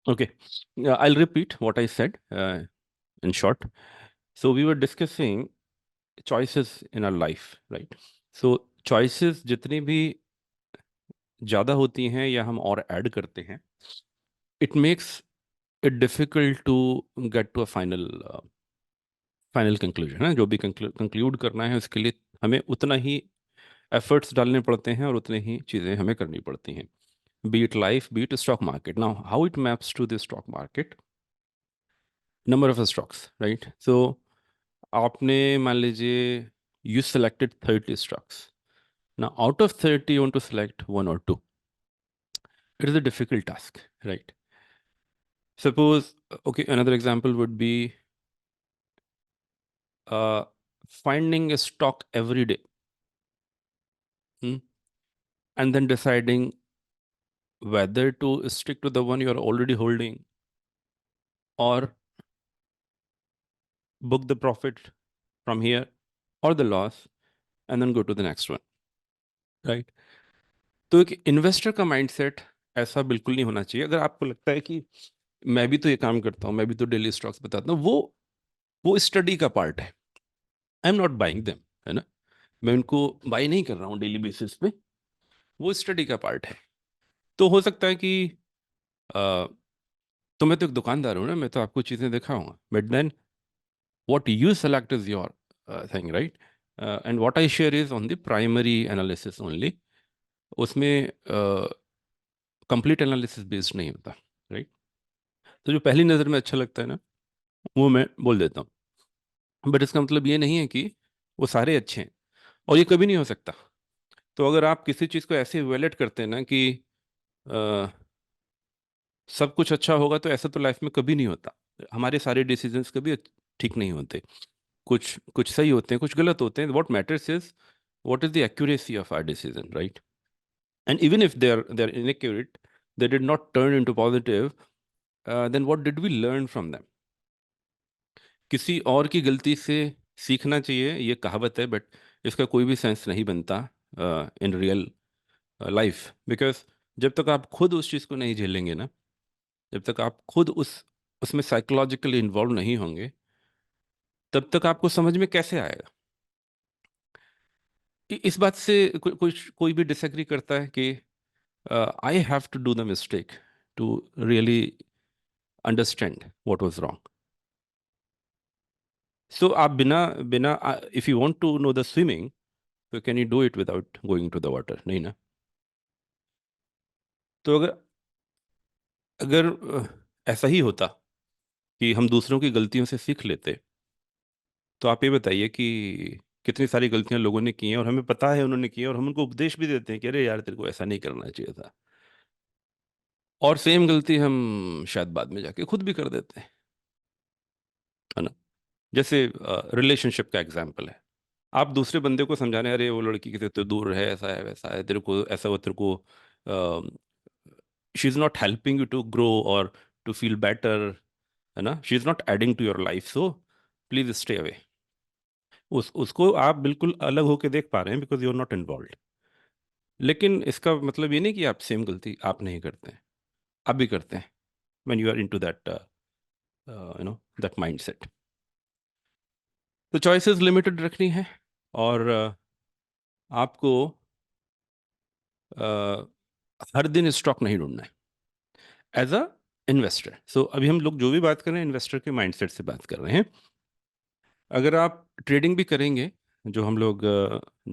Okay, I'll repeat what I said in short. So we were discussing choices in our life, right? So choices जितनी भी ज़्यादा होती हैं या हम और ऐड करते हैं, it makes it difficult to get to a final conclusion है। जो भी कंक्लूड करना है उसके लिए हमें उतना ही एफर्ट्स डालने पड़ते हैं और उतनी ही चीज़ें हमें करनी पड़ती हैं, be it life, be it stock market. Now, how it maps to the stock market? Number of stocks, right? So आपने मान लीजिए you selected 30 stocks. Now, out of 30, you want to select one or two. It is a difficult task, right? Suppose, okay, another example would be uh, finding a stock every day, hmm, and then deciding whether to stick to the one you are already holding or book the profit from here or the loss and then go to the next one, right? तो एक investor का mindset ऐसा बिल्कुल नहीं होना चाहिए। अगर आपको लगता है कि मैं भी तो ये काम करता हूँ, मैं भी तो डेली स्टॉक्स बताता हूँ, वो स्टडी का पार्ट है। आई एम नॉट बाइंग देम, है ना? मैं उनको बाई नहीं कर रहा हूँ डेली बेसिस पे, वो स्टडी का पार्ट है। तो हो सकता है कि अ, तो मैं तो एक दुकानदार हूँ ना, मैं तो आपको चीज़ें दिखाऊंगा, but then what you select is your thing, right? And what I share is on the primary analysis only. उसमें कंप्लीट एनालिसिस बेस्ड नहीं होता, राइट? तो जो पहली नज़र में अच्छा लगता है ना, वो मैं बोल देता हूँ, बट इसका मतलब ये नहीं है कि वो सारे अच्छे हैं, और ये कभी नहीं हो सकता। तो अगर आप किसी चीज़ को ऐसे इवेलुएट करते हैं ना कि अ, सब कुछ अच्छा होगा, तो ऐसा तो लाइफ में कभी नहीं होता। हमारे सारे डिसीजंस कभी ठीक नहीं होते, कुछ कुछ सही होते हैं, कुछ गलत होते हैं। What matters is what is the accuracy of our decision, right? And even if they are inaccurate, they did not turn into positive, then what did we learn from them? किसी और की गलती से सीखना चाहिए, ये कहावत है, बट इसका कोई भी सेंस नहीं बनता इन रियल लाइफ, बिकॉज जब तक आप खुद उस चीज़ को नहीं झेलेंगे ना, जब तक आप खुद उसमें साइकोलॉजिकली इन्वॉल्व नहीं होंगे, तब तक आपको समझ में कैसे आएगा? इस बात से कोई भी डिसएग्री करता है कि I have to do the mistake to really understand what was wrong. So आप बिना बिना if you want to know the swimming, तो can you do it without going to the water? नहीं ना। तो अगर अगर ऐसा ही होता कि हम दूसरों की गलतियों से सीख लेते, तो आप ये बताइए कि कितनी सारी गलतियां लोगों ने की हैं और हमें पता है उन्होंने की है, और हम उनको उपदेश भी देते हैं कि अरे यार, तेरे को ऐसा नहीं करना चाहिए था, और सेम गलती हम शायद बाद में जाके खुद भी कर देते हैं, है ना? जैसे रिलेशनशिप का एग्जाम्पल है। आप दूसरे बंदे को समझाने, अरे वो लड़की किसी तो दूर है, ऐसा है वैसा है, तेरे को ऐसा हो, तेरे को she is not helping you to grow और टू फील बेटर, है ना? She is not adding to your life, so please stay away. उसको आप बिल्कुल अलग होके देख पा रहे हैं because you are not involve. लेकिन इसका मतलब ये नहीं कि आप सेम गलती आप नहीं करते हैं, आप भी करते हैं when you are into that that mindset. तो चॉइसेस लिमिटेड रखनी है, और आपको हर दिन स्टॉक नहीं ढूंढना है एज अ इन्वेस्टर। सो अभी हम लोग जो भी बात कर रहे हैं, इन्वेस्टर के माइंडसेट से बात कर रहे हैं। अगर आप ट्रेडिंग भी करेंगे, जो हम लोग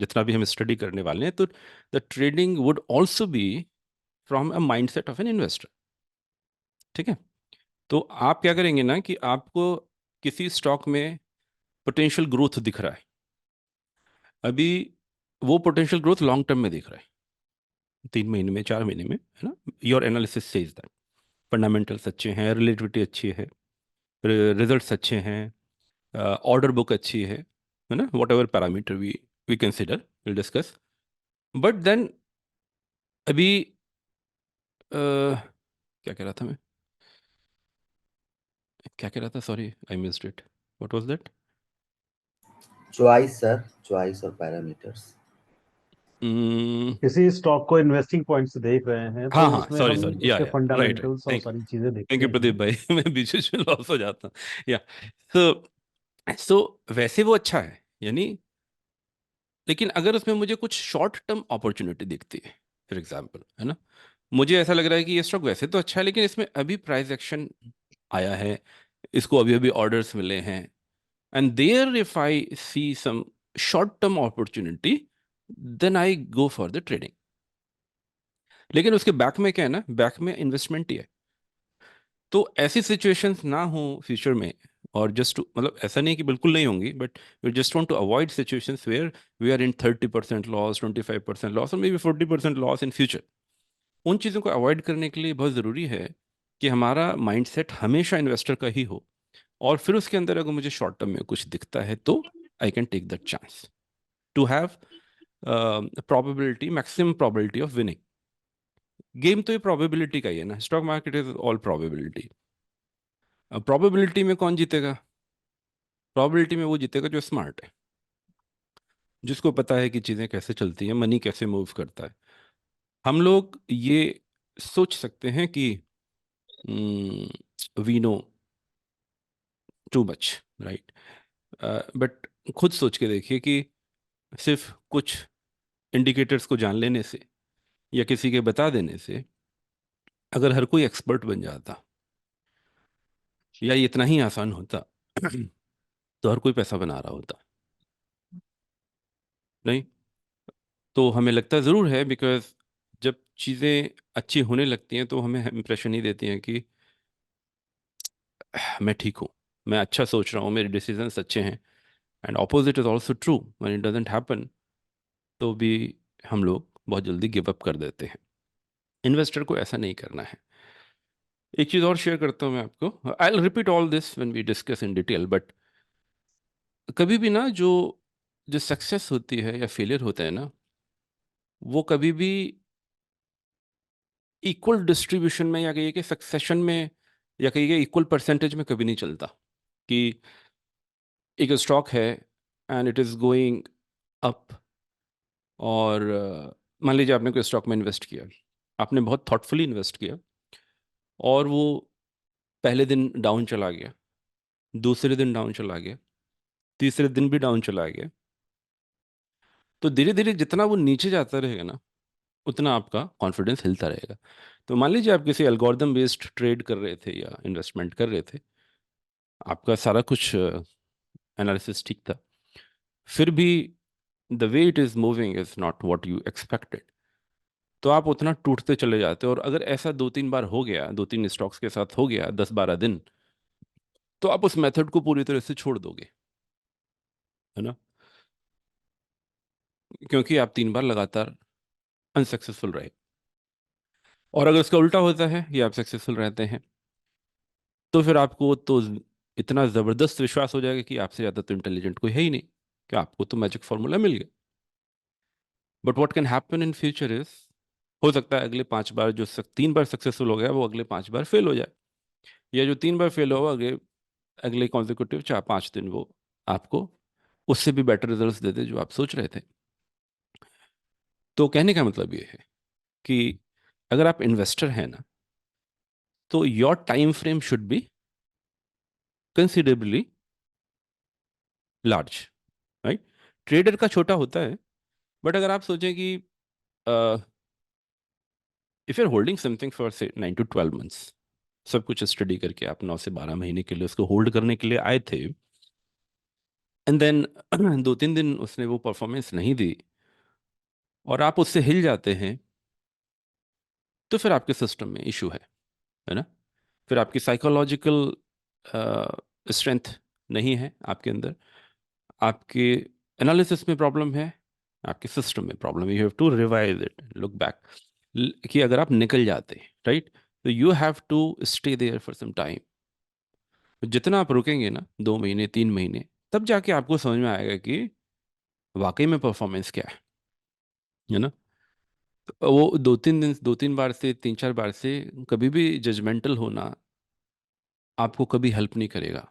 जितना भी हम स्टडी करने वाले हैं, तो the trading would also be from a mindset of an investor, ठीक है? तो आप क्या करेंगे ना कि आपको किसी स्टॉक में पोटेंशियल ग्रोथ दिख रहा है अभी, वो पोटेंशियल ग्रोथ लॉन्ग टर्म में दिख रहा है, 3 महीने में, 4 महीने में, है ना? Your analysis says that fundamentals अच्छे हैं, रिलेटिविटी अच्छी है, रिजल्ट्स अच्छे हैं, ऑर्डर बुक अच्छी है ना? Whatever parameter we consider, will discuss. But then अभी क्या कह रहा था मैं, क्या कह रहा था, sorry I missed it, what was that? Choice sir, choice और पैरामीटर्स। हम्म, किसी स्टॉक को इन्वेस्टिंग पॉइंट से देख रहे हैं हाँ तो हाँ, उसमें सॉरी हम सॉरी, उसके या राइट राइट, फंडामेंटल्स और थैंक सारी चीजें थैंक देखते यू हैं। प्रदीप भाई। मैं बीच बीच में लॉस हो जाता हूँ। या सो सो वैसे वो अच्छा है, यानी, लेकिन अगर उसमें मुझे कुछ शॉर्ट टर्म अपॉर्चुनिटी दिखती है, फॉर एग्जांपल, है ना, मुझे ऐसा लग रहा है कि ये स्टॉक वैसे तो अच्छा है, लेकिन इसमें अभी प्राइस एक्शन आया है, इसको अभी अभी ऑर्डर्स मिले हैं, and there if I see some short term opportunity, then I go for the trading. लेकिन उसके बैक में क्या है ना, बैक में इन्वेस्टमेंट ही है। तो ऐसी सिचुएशंस ना हो फ्यूचर में, और जस्ट मतलब ऐसा नहीं कि बिल्कुल नहीं होंगी, but we just want to avoid situations where we are in 30% loss, 25% loss, और maybe 40% loss in future. उन चीज़ों को अवॉइड करने के लिए बहुत ज़रूरी है कि हमारा माइंडसेट हमेशा इन्वेस्टर का ही हो, और फिर उसके अंदर अगर मुझे शॉर्ट टर्म में कुछ दिखता है तो I can take that chance to have probability, maximum probability of winning. Game तो ये प्रोबेबिलिटी का ही है ना, stock market is all probability. अब प्रोबेबिलिटी में कौन जीतेगा? प्रोबेबिलिटी में वो जीतेगा जो स्मार्ट है, जिसको पता है कि चीज़ें कैसे चलती हैं, मनी कैसे मूव करता है। हम लोग ये सोच सकते हैं कि we know too much, right, but खुद सोच के देखिए कि सिर्फ कुछ इंडिकेटर्स को जान लेने से या किसी के बता देने से अगर हर कोई एक्सपर्ट बन जाता, या ये इतना ही आसान होता, तो हर कोई पैसा बना रहा होता। नहीं, तो हमें लगता ज़रूर है, बिकॉज जब चीज़ें अच्छी होने लगती हैं तो हमें इंप्रेशन ही देती हैं कि मैं ठीक हूँ, मैं अच्छा सोच रहा हूँ, मेरे डिसीजंस अच्छे हैं। And opposite is also true, when it doesn't happen, तो भी हम लोग बहुत जल्दी गिव अप कर देते हैं। इन्वेस्टर को ऐसा नहीं करना है। एक चीज़ और शेयर करता हूँ मैं आपको, I will repeat all this when we discuss in detail, but कभी भी ना, जो जो सक्सेस होती है या फेलियर होता है ना, वो कभी भी इक्वल डिस्ट्रीब्यूशन में, या कहिए कि सक्सेशन में, या कहिए इक्वल परसेंटेज में कभी नहीं चलता। कि एक स्टॉक है and it is going up, और मान लीजिए आपने कोई स्टॉक में इन्वेस्ट किया, आपने बहुत थॉटफुली इन्वेस्ट किया, और वो पहले दिन डाउन चला गया, दूसरे दिन डाउन चला गया, तीसरे दिन भी डाउन चला गया, तो धीरे धीरे जितना वो नीचे जाता रहेगा ना, उतना आपका कॉन्फिडेंस हिलता रहेगा। तो मान लीजिए आप किसी एल्गोरिदम बेस्ड ट्रेड कर रहे थे या इन्वेस्टमेंट कर रहे थे, आपका सारा कुछ एनालिसिस ठीक था, फिर भी the way it is moving is not what you expected, तो आप उतना टूटते चले जाते हो। और अगर ऐसा दो तीन बार हो गया, दो तीन स्टॉक्स के साथ हो गया 10-12 दिन, तो आप उस मेथड को पूरी तरह से छोड़ दोगे, है ना, क्योंकि आप 3 बार लगातार अनसक्सेसफुल रहे। और अगर इसका उल्टा होता है कि आप सक्सेसफुल रहते हैं, तो फिर आपको तो इतना ज़बरदस्त विश्वास हो जाएगा कि आपसे ज़्यादा तो इंटेलिजेंट कोई है ही नहीं, कि आपको तो मैजिक फॉर्मूला मिल गया। But what can happen in future is, हो सकता है अगले 5 बार, जो 3 बार सक्सेसफुल हो गया वो अगले 5 बार फेल हो जाए, या जो 3 बार फेल हुआ अगले अगले कॉन्जिक्यूटिव 4-5 दिन वो आपको उससे भी बेटर रिजल्ट्स दे दे जो आप सोच रहे थे। तो कहने का मतलब ये है कि अगर आप इन्वेस्टर हैं ना, तो your time frame should be considerably large, right. Trader का छोटा होता है, बट अगर आप सोचें कि if you are holding something for से 9 to 12 months, सब कुछ स्टडी करके आप 9 से 12 महीने के लिए उसको होल्ड करने के लिए आए थे, एंड देन 2-3 दिन उसने वो परफॉर्मेंस नहीं दी, और आप उससे हिल जाते हैं, तो फिर आपके सिस्टम में इशू है ना। फिर आपकी साइकोलॉजिकल स्ट्रेंथ नहीं है आपके अंदर, आपके एनालिसिस में प्रॉब्लम है, आपके सिस्टम में प्रॉब्लम है। You have to revise it, look back, कि अगर आप निकल जाते, राइट, तो you have to stay there for some time. जितना आप रुकेंगे ना, 2 महीने 3 महीने, तब जाके आपको समझ में आएगा कि वाकई में परफॉर्मेंस क्या है ना। तो वो 2-3 दिन, 2-3 बार से 3-4 बार से कभी भी जजमेंटल होना आपको कभी हेल्प नहीं करेगा,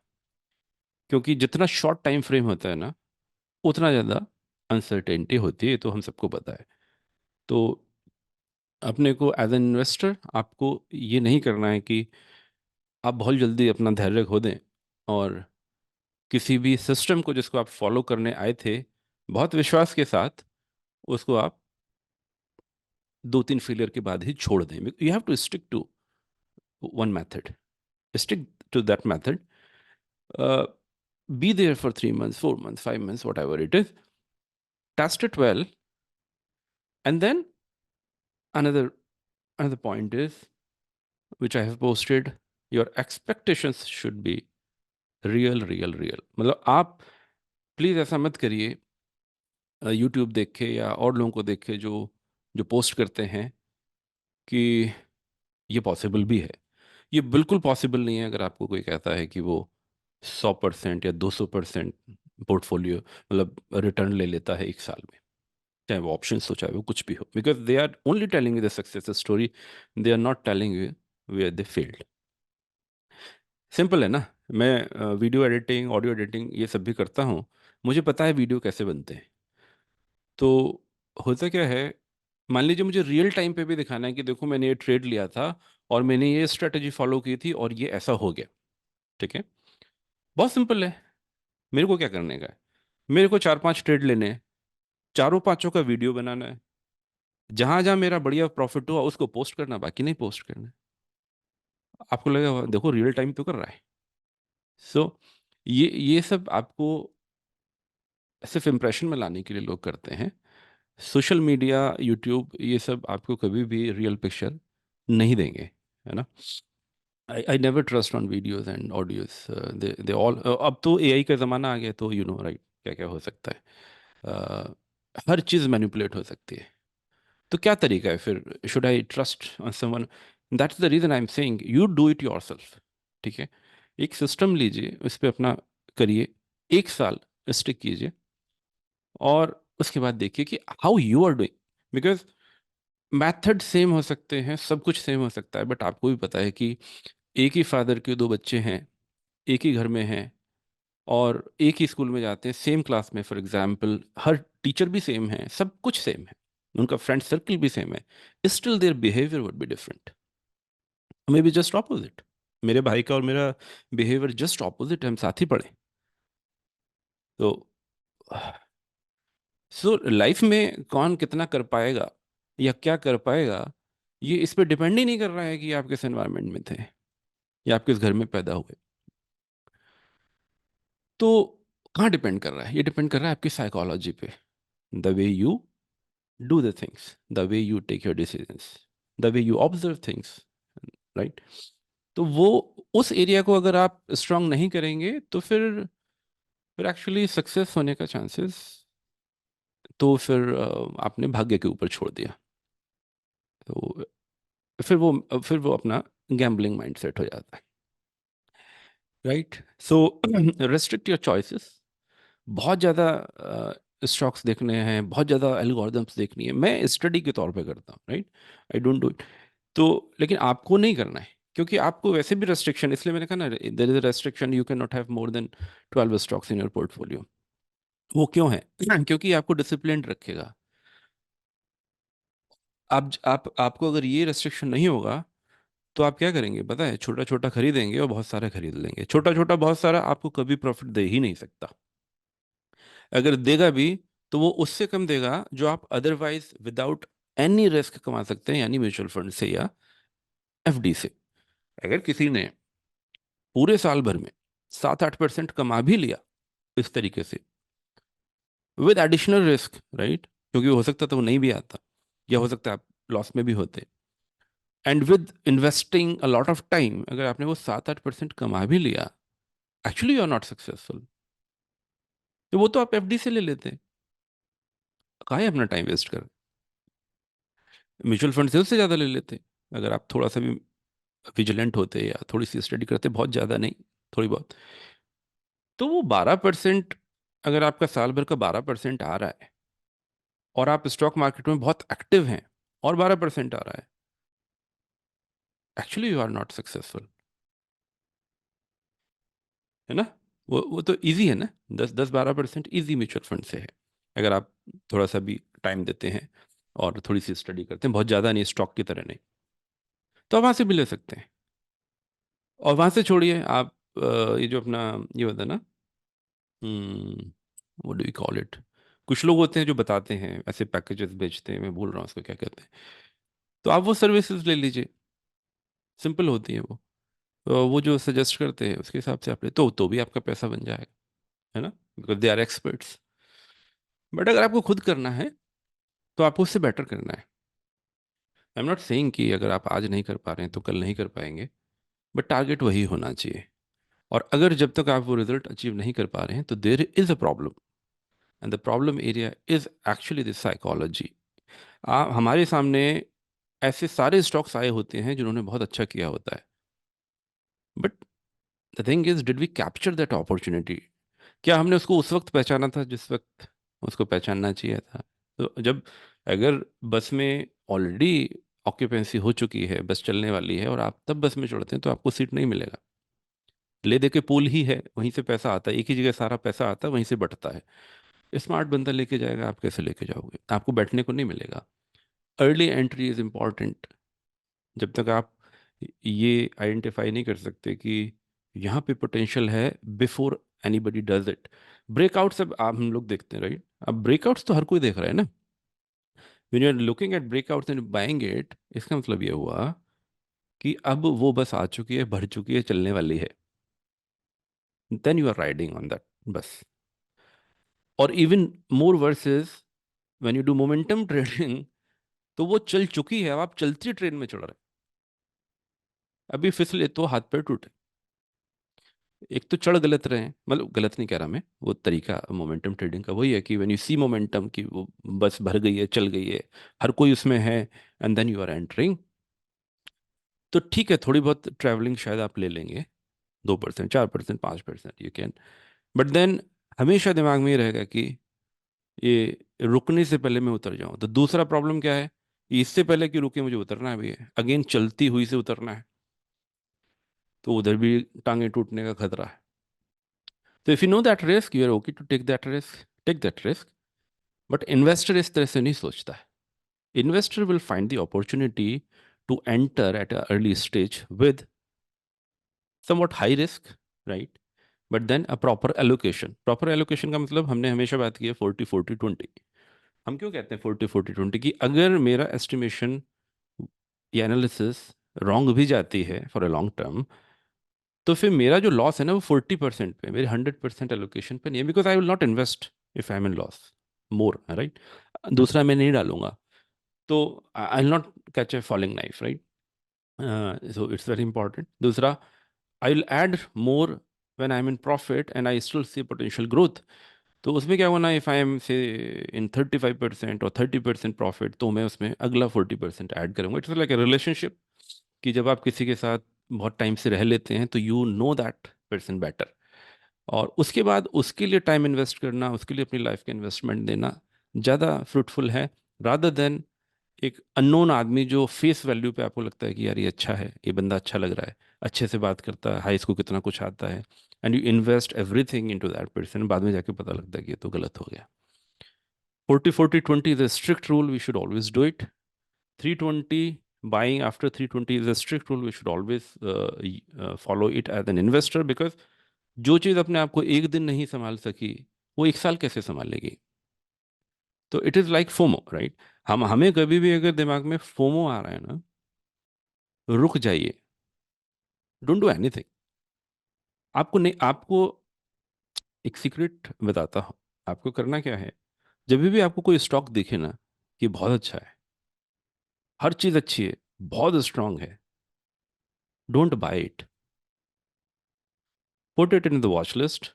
क्योंकि जितना शॉर्ट टाइम फ्रेम होता है ना, उतना ज़्यादा अनसर्टेनिटी होती है, तो हम सबको पता है। तो अपने को एज एन इन्वेस्टर आपको ये नहीं करना है कि आप बहुत जल्दी अपना धैर्य खो दें और किसी भी सिस्टम को जिसको आप फॉलो करने आए थे बहुत विश्वास के साथ, उसको आप 2-3 फेलियर के बाद ही छोड़ दें। You have to stick to one method, stick to that method. uh, be there for 3 months, 4 months, 5 months, whatever it is, test it well, and then another another point is, which I have posted, your expectations should be real. मतलब आप please ऐसा मत करिए YouTube देख के या और लोगों को देख के जो जो पोस्ट करते हैं कि ये पॉसिबल भी है। ये बिल्कुल पॉसिबल नहीं है। अगर आपको कोई कहता है कि वो 100% या 200% पोर्टफोलियो मतलब रिटर्न ले लेता है 1 साल में, चाहे वो ऑप्शंस हो चाहे वो कुछ भी हो, because they are only telling you the success story, they are not telling you where they failed. Simple है ना। मैं वीडियो एडिटिंग, ऑडियो एडिटिंग ये सब भी करता हूँ, मुझे पता है वीडियो कैसे बनते हैं। तो होता क्या है, मान लीजिए मुझे रियल टाइम पे भी दिखाना है कि देखो मैंने ये ट्रेड लिया था और मैंने ये स्ट्रेटजी फॉलो की थी और ये ऐसा हो गया। ठीक है, बहुत सिंपल है। मेरे को क्या करने का है, मेरे को 4-5 ट्रेड लेने हैं, चारों पांचों का वीडियो बनाना है, जहां जहां मेरा बढ़िया प्रॉफिट हुआ उसको पोस्ट करना, बाकी नहीं पोस्ट करना है। आपको लगेगा देखो रियल टाइम तो कर रहा है। सो ये सब आपको सिर्फ इम्प्रेशन में लाने के लिए लोग करते हैं। सोशल मीडिया, यूट्यूब, ये सब आपको कभी भी रियल पिक्चर नहीं देंगे, है ना। I never trust on videos and audios, they all. अब तो एआई का ज़माना आ गया, तो यू नो राइट, क्या क्या हो सकता है। हर चीज़ मैनिपुलेट हो सकती है। तो क्या तरीका है फिर, should I trust on someone? That's the reason I am saying you do it yourself. ठीक है, एक सिस्टम लीजिए, उस पर अपना करिए, 1 साल स्टिक कीजिए, और उसके बाद देखिए कि how you are doing. Because method same हो सकते हैं, सब कुछ सेम हो सकता है, बट आपको भी पता है कि एक ही फादर के 2 बच्चे हैं, एक ही घर में हैं, और एक ही स्कूल में जाते हैं, सेम क्लास में फॉर एग्जाम्पल, हर टीचर भी सेम है, सब कुछ सेम है, उनका फ्रेंड सर्कल भी सेम है, still their behaviour would be different, may be just opposite. मेरे भाई का और मेरा बिहेवियर जस्ट ऑपोजिट है, हम साथ ही पढ़े। तो सो लाइफ में कौन कितना कर पाएगा या क्या कर पाएगा, ये इस पे डिपेंड ही नहीं कर रहा है कि आप किस एनवायरनमेंट में थे या आप किस घर में पैदा हुए। तो कहाँ डिपेंड कर रहा है? ये डिपेंड कर रहा है आपकी साइकोलॉजी पे, the way you do the things, the way you take your decisions, the way you observe things, right? तो वो उस एरिया को अगर आप स्ट्रांग नहीं करेंगे तो फिर एक्चुअली सक्सेस होने का चांसेस, तो फिर आपने भाग्य के ऊपर छोड़ दिया। तो फिर वो अपना गैम्बलिंग माइंडसेट हो जाता है, right. So restrict your choices. बहुत ज़्यादा स्टॉक्स देखने हैं, बहुत ज़्यादा एल्गोरिदम्स देखनी है, मैं स्टडी के तौर पे करता हूँ, right. I don't do it. तो लेकिन आपको नहीं करना है, क्योंकि आपको वैसे भी रेस्ट्रिक्शन, इसलिए मैंने कहा ना, there is a restriction, you can not have more than 12 stocks in your portfolio. वो क्यों है? क्योंकि आपको डिसिप्लिन रखेगा। आपको अगर ये रेस्ट्रिक्शन नहीं होगा तो आप क्या करेंगे पता है? छोटा छोटा खरीदेंगे और बहुत सारा खरीद लेंगे। छोटा छोटा बहुत सारा आपको कभी प्रॉफिट दे ही नहीं सकता। अगर देगा भी तो वो उससे कम देगा जो आप अदरवाइज विदाउट एनी रिस्क कमा सकते हैं, यानी म्यूचुअल फंड से या एफडी से। अगर किसी ने पूरे साल भर में 7-8% कमा भी लिया इस तरीके से, विद एडिशनल रिस्क, राइट, क्योंकि हो सकता था वो नहीं भी आता, या हो सकता है आप लॉस में भी होते, and with investing a lot of time, अगर आपने वो 7-8% कमा भी लिया, actually you are not successful. तो वो तो आप एफडी से ले लेते, काहे अपना टाइम वेस्ट कर? म्यूचुअल फंड से उससे ज़्यादा ले लेते, अगर आप थोड़ा सा भी विजिलेंट होते या थोड़ी सी स्टडी करते, बहुत ज़्यादा नहीं, थोड़ी बहुत। तो वो 12%, अगर आपका साल भर का 12% आ रहा है और आप स्टॉक मार्केट में बहुत एक्टिव हैं और 12% आ रहा है, actually you are not successful, है ना। वो तो इजी है ना, 10-12% इजी म्यूचुअल फंड से है, अगर आप थोड़ा सा भी टाइम देते हैं। और थोड़ी सी स्टडी करते हैं, बहुत ज़्यादा नहीं, स्टॉक की तरह नहीं, तो आप वहाँ से भी ले सकते हैं। और वहाँ से छोड़िए आप, ये जो अपना ये होता है ना, what do you call it, कुछ लोग होते हैं जो बताते हैं ऐसे पैकेजेस बेचते हैं, मैं भूल रहा हूँ उसको क्या कहते हैं, तो आप वो सर्विसेज ले लीजिए, सिंपल होती है वो। तो वो जो सजेस्ट करते हैं उसके हिसाब से आप ले, तो भी आपका पैसा बन जाएगा, है ना, because they are experts. But अगर आपको खुद करना है तो आपको उससे बेटर करना है। आई एम नॉट सेइंग कि अगर आप आज नहीं कर पा रहे हैं तो कल नहीं कर पाएंगे, बट टारगेट वही होना चाहिए। और अगर जब तक आप वो रिजल्ट अचीव नहीं कर पा रहे हैं तो there is a problem, and the problem area is actually this psychology. हमारे सामने ऐसे सारे स्टॉक्स आए होते हैं जिन्होंने बहुत अच्छा किया होता है, but the thing is, did we capture that opportunity? क्या हमने उसको उस वक्त पहचाना था जिस वक्त उसको पहचानना चाहिए था? तो जब, अगर बस में ऑलरेडी ऑक्यूपेंसी हो चुकी है, बस चलने वाली है, और आप तब बस में चढ़ते हैं तो आपको सीट नहीं मिलेगा। ले दे के पुल ही है, वहीं से पैसा आता है, एक ही जगह सारा पैसा आता है, वहीं से बटता है। स्मार्ट बंदा लेके जाएगा, आप कैसे लेके जाओगे? आपको बैठने को नहीं मिलेगा। Early entry is important. जब तक आप ये आइडेंटिफाई नहीं कर सकते कि यहाँ पे पोटेंशियल है, before anybody does it. Breakouts अब आप हम लोग देखते हैं, राइट? अब ब्रेकआउट्स तो हर कोई देख रहा है ना। When you are looking at breakouts and buying it, इसका मतलब ये हुआ कि अब वो बस आ चुकी है, भर चुकी है, चलने वाली है। Then you are riding on that bus. और even more versus when you do momentum trading, तो वो चल चुकी है, अब आप चलती ट्रेन में चढ़ रहे हैं, अभी फिसले तो हाथ पैर टूटे। एक तो चढ़ गलत रहे हैं, मतलब गलत नहीं कह रहा मैं, वो तरीका मोमेंटम ट्रेडिंग का वही है कि व्हेन यू सी मोमेंटम कि वो बस भर गई है, चल गई है, हर कोई उसमें है, and then you are entering, तो ठीक है, थोड़ी बहुत ट्रैवलिंग शायद आप ले लेंगे, 2%, 4%, 5% यू कैन, बट देन हमेशा दिमाग में ये रहेगा कि ये रुकने से पहले मैं उतर जाऊं। तो दूसरा प्रॉब्लम क्या है, कि इससे पहले कि रुके मुझे उतरना भी है, अगेन चलती हुई से उतरना है, तो उधर भी टांगे टूटने का खतरा है। तो if you know that risk, you are okay to take that risk, take that risk. But investor इस तरह से नहीं सोचता है। Investor will find the opportunity to enter at a early stage with somewhat high risk, right, but then a proper allocation. Proper allocation का मतलब हमने हमेशा बात की है 40-40-20। हम क्यों कहते हैं 40-40-20? कि अगर मेरा एस्टिमेशन या एनालिसिस रॉन्ग भी जाती है फॉर अ लॉन्ग टर्म, तो फिर मेरा जो लॉस है ना वो 40% पे, मेरे 100% एलोकेशन पे नहीं है, because I will not invest if I am in loss more, right. दूसरा मैं नहीं डालूंगा, तो I will not catch a falling knife, right. So it's very important. दूसरा, I will add more when I am in profit and I still see potential growth. तो उसमें क्या होना, इफ आई एम से इन 35% और 30% प्रॉफिट, तो मैं उसमें अगला 40% ऐड करूंगा। इट्स लाइक ए रिलेशनशिप, कि जब आप किसी के साथ बहुत टाइम से रह लेते हैं तो you know that person better, और उसके बाद उसके लिए टाइम इन्वेस्ट करना, उसके लिए अपनी लाइफ का इन्वेस्टमेंट देना ज़्यादा फ्रूटफुल है, रादर देन एक अननोन आदमी जो फेस वैल्यू पे आपको लगता है कि यार ये अच्छा है, ये बंदा अच्छा लग रहा है, अच्छे से बात करता है, हाई इसको कितना कुछ आता है, and you invest everything into that person, बाद में जाके पता लगता है कि ये तो गलत हो गया। 40-40-20 is a strict rule, we should always do it. 320, buying after 320 is a strict rule, we should always follow it as an investor, because जो चीज़ अपने आप को एक दिन नहीं संभाल सकी, वो एक साल कैसे संभालेगी? तो it is like FOMO, right. हमें कभी भी अगर दिमाग में फोमो आ रहा है ना, रुक जाइए, डोंट डू एनीथिंग। आपको नहीं, आपको एक सीक्रेट बताता हूँ, आपको करना क्या है, जब भी आपको कोई स्टॉक दिखे ना कि बहुत अच्छा है, हर चीज़ अच्छी है, बहुत स्ट्रांग है, don't buy it, put it in the watch list,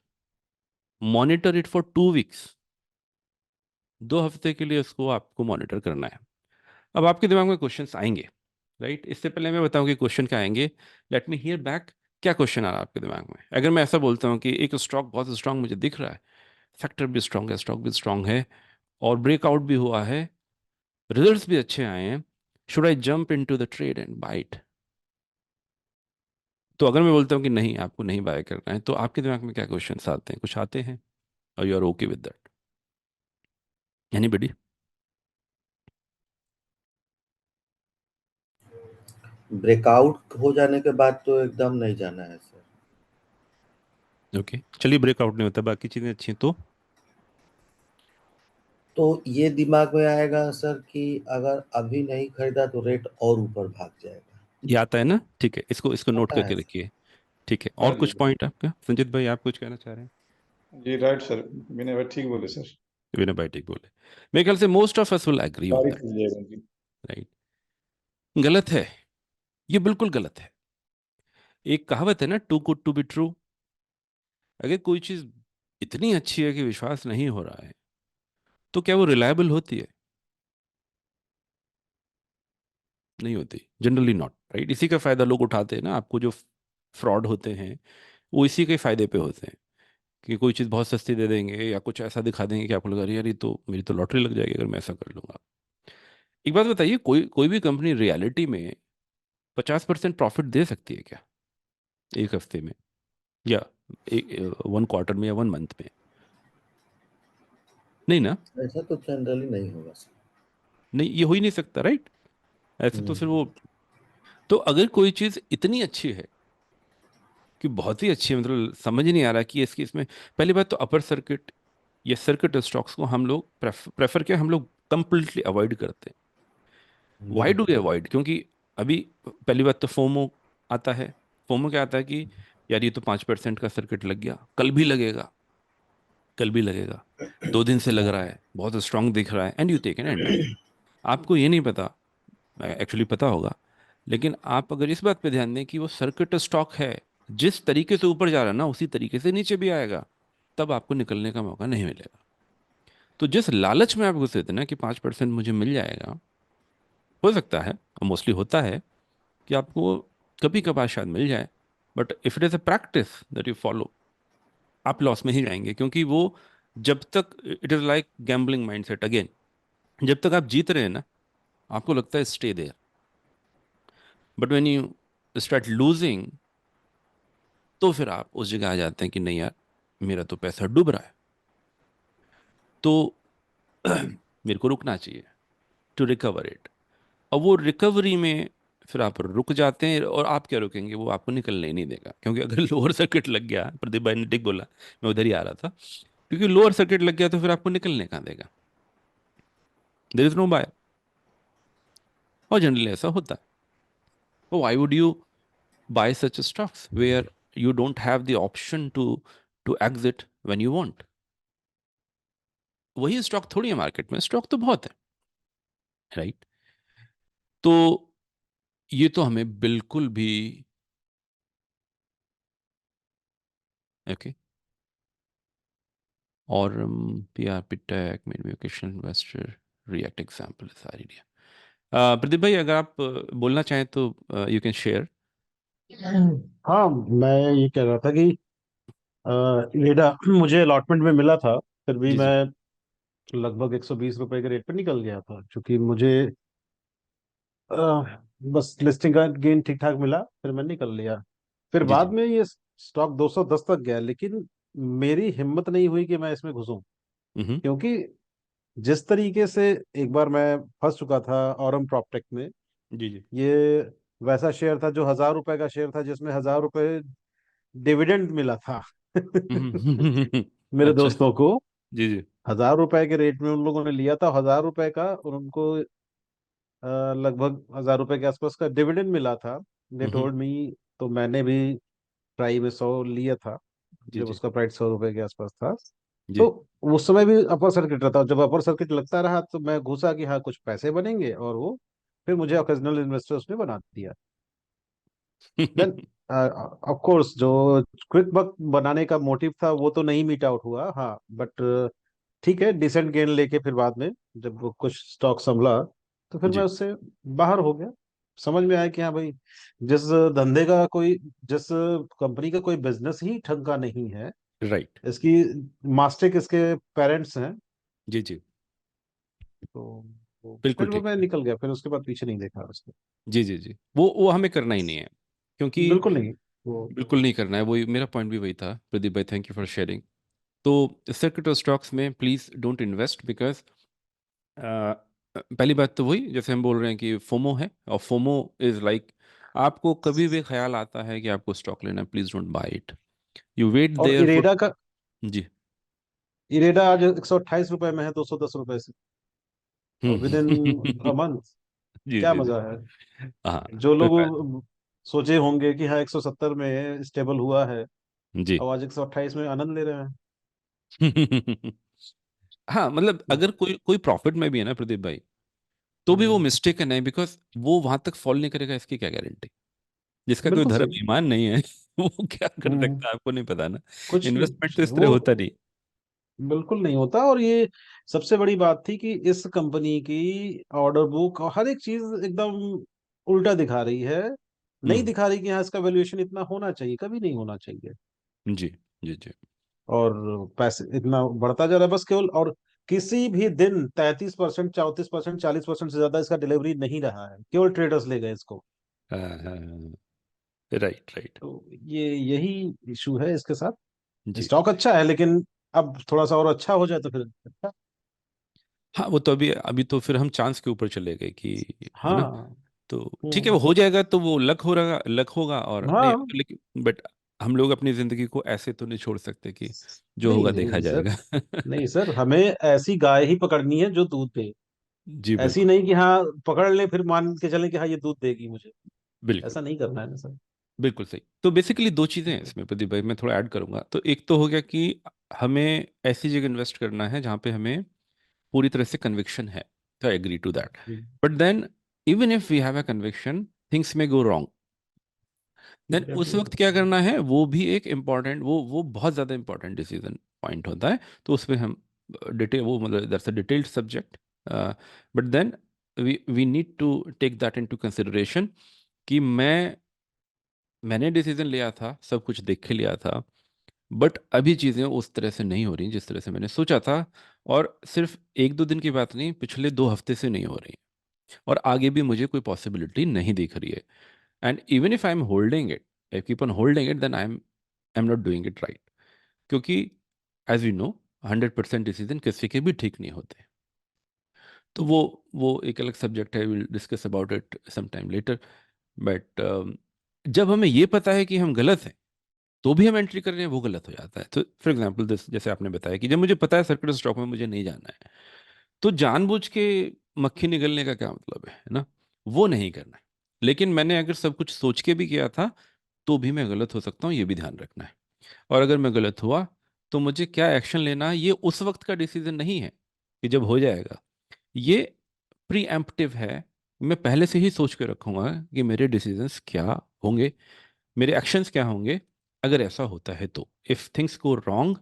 monitor it for 2 weeks. 2 हफ्ते के लिए उसको आपको मॉनिटर करना है। अब आपके दिमाग में क्वेश्चंस आएंगे, राइट। इससे पहले मैं बताऊं कि क्वेश्चन क्या आएंगे, लेट मी हियर बैक, क्या क्वेश्चन आ रहा है आपके दिमाग में? अगर मैं ऐसा बोलता हूँ कि एक स्टॉक बहुत स्ट्रांग मुझे दिख रहा है, सेक्टर भी स्ट्रांग है, स्टॉक भी स्ट्रांग है, और ब्रेकआउट भी हुआ है, रिजल्ट्स भी अच्छे आए हैं, should I jump in to the trade and buy it? तो अगर मैं बोलता हूँ कि नहीं, आपको नहीं बाय करना है, तो आपके दिमाग में क्या क्वेश्चंस आते हैं? कुछ आते हैं? और you are okay with that? Anybody? Breakout हो जाने के बाद तो एकदम नहीं जाना है सर। ओके, चलिए ब्रेकआउट नहीं होता, बाकी चीजें अच्छी हैं तो तो ये दिमाग में आएगा सर कि अगर अभी नहीं खरीदा तो रेट और ऊपर भाग जाएगा। ये आता है ना, ठीक है, इसको इसको नोट आता है करके सर। रखिए। ठीक है, हाँ और जी। कुछ पॉइंट आपका, संजीत भाई आप कुछ कहना चाह रहे हैं? जी राइट सर, विनय भाई ठीक बोले सर। विनय भाई ठीक बोले। मेरे ख्याल से most of us will agree on तारीफ दैट, कीजिएगा उनकी। राइट? गलत है, ये बिल्कुल गलत है। एक कहावत है ना, too good to be true. अगर कोई चीज इतनी अच्छी है कि विश्वास नहीं हो रहा है, तो क्या वो रिलायबल होती है? नहीं होती, जनरली नॉट, राइट? इसी का फायदा लोग उठाते हैं ना, आपको जो फ्रॉड होते हैं वो इसी के फायदे पे होते हैं, कि कोई चीज़ बहुत सस्ती दे देंगे या कुछ ऐसा दिखा देंगे कि आपको लगा, अरे यार ये तो मेरी तो लॉटरी लग जाएगी अगर मैं ऐसा कर लूंगा। एक बात बताइए, कोई कोई भी कंपनी रियलिटी में 50% प्रॉफिट दे सकती है क्या एक हफ्ते में, या एक 1 क्वार्टर में, या 1 मंथ में? नहीं ना। ऐसा तो जनरली नहीं होगा सर। नहीं, ये हो ही नहीं सकता, राइट? ऐसे तो फिर हम्म। वो, तो अगर कोई चीज़ इतनी अच्छी है कि बहुत ही अच्छी है, मतलब समझ ही नहीं आ रहा कि इसकी इसमें, पहली बात तो अपर सर्किट, ये सर्किट स्टॉक्स को हम लोग प्रेफर किया, हम लोग कंप्लीटली अवॉइड करते हैं। वाई डू वी बिल्कुल। अवॉइड? क्योंकि अभी पहली बात तो फोमो आता है। फोमो क्या आता है कि यार ये तो 5% का सर्किट लग गया, कल भी लगेगा, कल भी लगेगा, 2 दिन से लग हाँ। रहा है, बहुत स्ट्रांग दिख रहा है, and you take an entry. आपको ये नहीं पता, एक्चुअली पता होगा, लेकिन आप अगर इस बात पे ध्यान दें कि वो सर्किट स्टॉक है, जिस तरीके से ऊपर जा रहा है ना उसी तरीके से नीचे भी आएगा, तब आपको निकलने का मौका नहीं मिलेगा। तो जिस लालच में आप घुसे थे ना कि 5% मुझे मिल जाएगा, हो सकता है और मोस्टली होता है कि आपको कभी कभार शायद मिल जाए, but if it is a practice that you follow, आप लॉस में ही जाएंगे, क्योंकि वो जब तक, it is like gambling mindset again, जब तक आप जीत रहे हैं ना, आपको लगता है stay there, but when you start losing, तो फिर आप उस जगह आ जाते हैं कि नहीं यार, मेरा तो पैसा डूब रहा है, तो मेरे को रुकना चाहिए टू रिकवर इट। और वो रिकवरी में फिर आप रुक जाते हैं, और आप क्या रुकेंगे, वो आपको निकलने ही नहीं देगा, क्योंकि अगर लोअर सर्किट लग गया, प्रदीप भाई ने ठीक बोला, मैं उधर ही आ रहा था, क्योंकि लोअर सर्किट लग गया तो फिर आपको निकलने कहाँ देगा? There is no buy. और जनरली ऐसा होता है। तो why would you buy such stocks where you don't have the option to exit when you want? वही स्टॉक थोड़ी है मार्केट में, स्टॉक तो बहुत है, राइट? तो ये तो हमें बिल्कुल भी, ओके। और P R P tag made occasional investor react example सारी दिया। प्रदीप भाई अगर आप बोलना चाहें तो यू कैन शेयर। हाँ, मैं ये कह रहा था कि रेडा मुझे अलॉटमेंट में मिला था, फिर भी जी मैं जी। लगभग 120 रुपए के रेट पर निकल गया था, क्योंकि मुझे अ, बस लिस्टिंग का गेन ठीक ठाक मिला, फिर मैं निकल लिया। फिर जी बाद जी। में ये स्टॉक 210 तक गया, लेकिन मेरी हिम्मत नहीं हुई कि मैं इसमें घुसूं, हम्म। क्योंकि जिस तरीके से एक बार मैं फंस चुका था औरम प्रॉपटेक में। जी जी। ये वैसा शेयर था जो 1,000 रुपए का शेयर था, जिसमें 1,000 रुपए डिविडेंड मिला था मेरे अच्छा। दोस्तों को। जी जी। 1,000 रुपए के रेट में उन लोगों ने लिया था, 1,000 रुपए का, और उनको लगभग 1,000 रुपए के आसपास का डिविडेंड मिला था। They hmm. Told me. तो मैंने भी ट्राई में 100 लिया था, जी जब जी। उसका प्राइस 100 रुपए के आसपास था। तो जी। उस समय भी अपर सर्किट रहता, जब अपर सर्किट लगता रहा तो मैं घुसा कि हाँ कुछ पैसे बनेंगे, और वो फिर मुझे ओकेजनल इन्वेस्टर्स ने बना दिया। देन ऑफ कोर्स जो क्विक बक बनाने का मोटिव था वो तो नहीं मीट आउट हुआ, हाँ, बट ठीक है, डिसेंट गेन लेके फिर बाद में जब वो कुछ स्टॉक संभला, तो फिर मैं जी। उससे बाहर हो गया। समझ में आया कि हाँ भाई, जिस धंधे का कोई, जिस कंपनी का कोई बिजनेस ही ढंग का नहीं है, राइट। इसकी मास्टेक इसके पेरेंट्स हैं, जी जी। तो बिल्कुल फिर वो ठीक मैं है। निकल गया, फिर उसके बाद पीछे नहीं देखा उसको। जी जी जी, वो हमें करना ही नहीं है, क्योंकि बिल्कुल नहीं वो। बिल्कुल नहीं करना है, वही मेरा पॉइंट भी वही था। प्रदीप भाई थैंक यू फॉर शेयरिंग। तो सर्किट और स्टॉक्स में प्लीज डोंट इन्वेस्ट, बिकॉज पहली बात तो वही, जैसे हम बोल रहे हैं कि फोमो है, और फोमो इज लाइक आपको कभी भी ख्याल आता है कि आपको स्टॉक लेना है, please don't buy it, you wait और देयर फॉर। इरेडा का, जी। इरेडा आज 128 रुपए में है, 210 रुपए से, और with in a hmm. Month. जी क्या जी जी। मजा है। हाँ। जो तो लोग सोचे होंगे कि हाँ 170 में स्टेबल हुआ है, जी। अब आज 128 में आनंद ले रहे हैं। हाँ, मतलब अगर कोई कोई प्रॉफिट में भी है ना प्रदीप भाई, तो भी वो हम्म, मिस्टेकन है, बिकॉज वो वहां तक फॉल नहीं करेगा, इसकी क्या गारंटी। जिसका कोई बिल्कुल धर्म सही। ईमान नहीं है वो क्या कर हम्म, सकता है, आपको नहीं पता ना। कुछ नहीं, इन्वेस्टमेंट कुछ तो नहीं इस तरह होता वो, नहीं। बिल्कुल नहीं होता। और ये सबसे बड़ी बात थी कि इस कंपनी की ऑर्डर बुक और हर एक चीज एकदम उल्टा दिखा रही है। नहीं हम्म। दिखा रही कि हाँ इसका वैल्यूएशन इतना होना चाहिए, कभी नहीं होना चाहिए। जी जी जी। और पैसे इतना बढ़ता जा रहा है बस केवल, और किसी भी दिन 33%, 34%, 40% से ज्यादा इसका डिलीवरी नहीं रहा है, केवल ट्रेडर्स ले गए इसको। हाँ हाँ हाँ, राइट राइट। तो ये यही इशू है इसके साथ। जी। स्टॉक अच्छा है, लेकिन अब थोड़ा सा और अच्छा हो जाए तो फिर अच्छा। हाँ, वो तो अभी अभी तो फिर हम चांस के ऊपर चले गए कि, है ना। हाँ। तो ठीक है, वो हम्म, हो जाएगा तो वो लक हो रहा, लक होगा और नहीं, हाँ। लेकिन बट हम लोग अपनी जिंदगी को ऐसे तो नहीं छोड़ सकते कि जो नहीं होगा देखा नहीं सर, जाएगा। नहीं सर, हमें ऐसी गाय ही पकड़नी है जो दूध दे। जी ऐसी बिल्कुल। नहीं कि हाँ पकड़ ले फिर मान के चले कि हाँ ये दूध देगी मुझे। बिल्कुल ऐसा नहीं करना है ना सर। बिल्कुल सही। तो बेसिकली दो चीज़ें हैं इसमें प्रदीप भाई, मैं थोड़ा ऐड करूंगा। तो एक तो हो गया कि हमें ऐसी जगह इन्वेस्ट करना है जहाँ पे हमें पूरी तरह से कन्विक्शन है, तो I agree to that. But then even if we have a conviction, things may go wrong, then उस वक्त क्या करना है, वो भी एक इम्पॉर्टेंट, वो बहुत ज़्यादा इम्पॉर्टेंट डिसीजन पॉइंट होता है। तो उसमें हम डिटेल, वो मतलब that's a detailed subject, but then we need to take that into consideration कि मैंने डिसीजन लिया था, सब कुछ देख के लिया था, बट अभी चीज़ें उस तरह से नहीं हो रही जिस तरह से मैंने सोचा था। और सिर्फ एक दो दिन की बात नहीं, पिछले 2 हफ्ते से नहीं हो रही, और आगे भी मुझे कोई पॉसिबिलिटी नहीं दिख रही है। And even if I am holding it, I keep on holding it, then I am not doing it right. क्योंकि एज यू नो, 100% डिसीजन किसी के भी ठीक नहीं होते। तो वो एक अलग सब्जेक्ट है, will discuss about it some time later. But जब हमें ये पता है कि हम गलत हैं, तो भी हम एंट्री कर रहे हैं, वो गलत हो जाता है। तो फॉर एग्जांपल दिस, जैसे आपने बताया कि जब मुझे पता है सर्किट स्टॉक में मुझे नहीं जाना है, तो जानबूझ के मक्खी निगलने का क्या मतलब है ना, वो नहीं करना है। लेकिन मैंने अगर सब कुछ सोच के भी किया था, तो भी मैं गलत हो सकता हूँ, ये भी ध्यान रखना है। और अगर मैं गलत हुआ, तो मुझे क्या एक्शन लेना है, ये उस वक्त का डिसीजन नहीं है कि जब हो जाएगा। ये प्री एम्प्टिव है। मैं पहले से ही सोच के रखूंगा कि मेरे डिसीजंस क्या होंगे, मेरे एक्शंस क्या होंगे अगर ऐसा होता है तो। If things go wrong,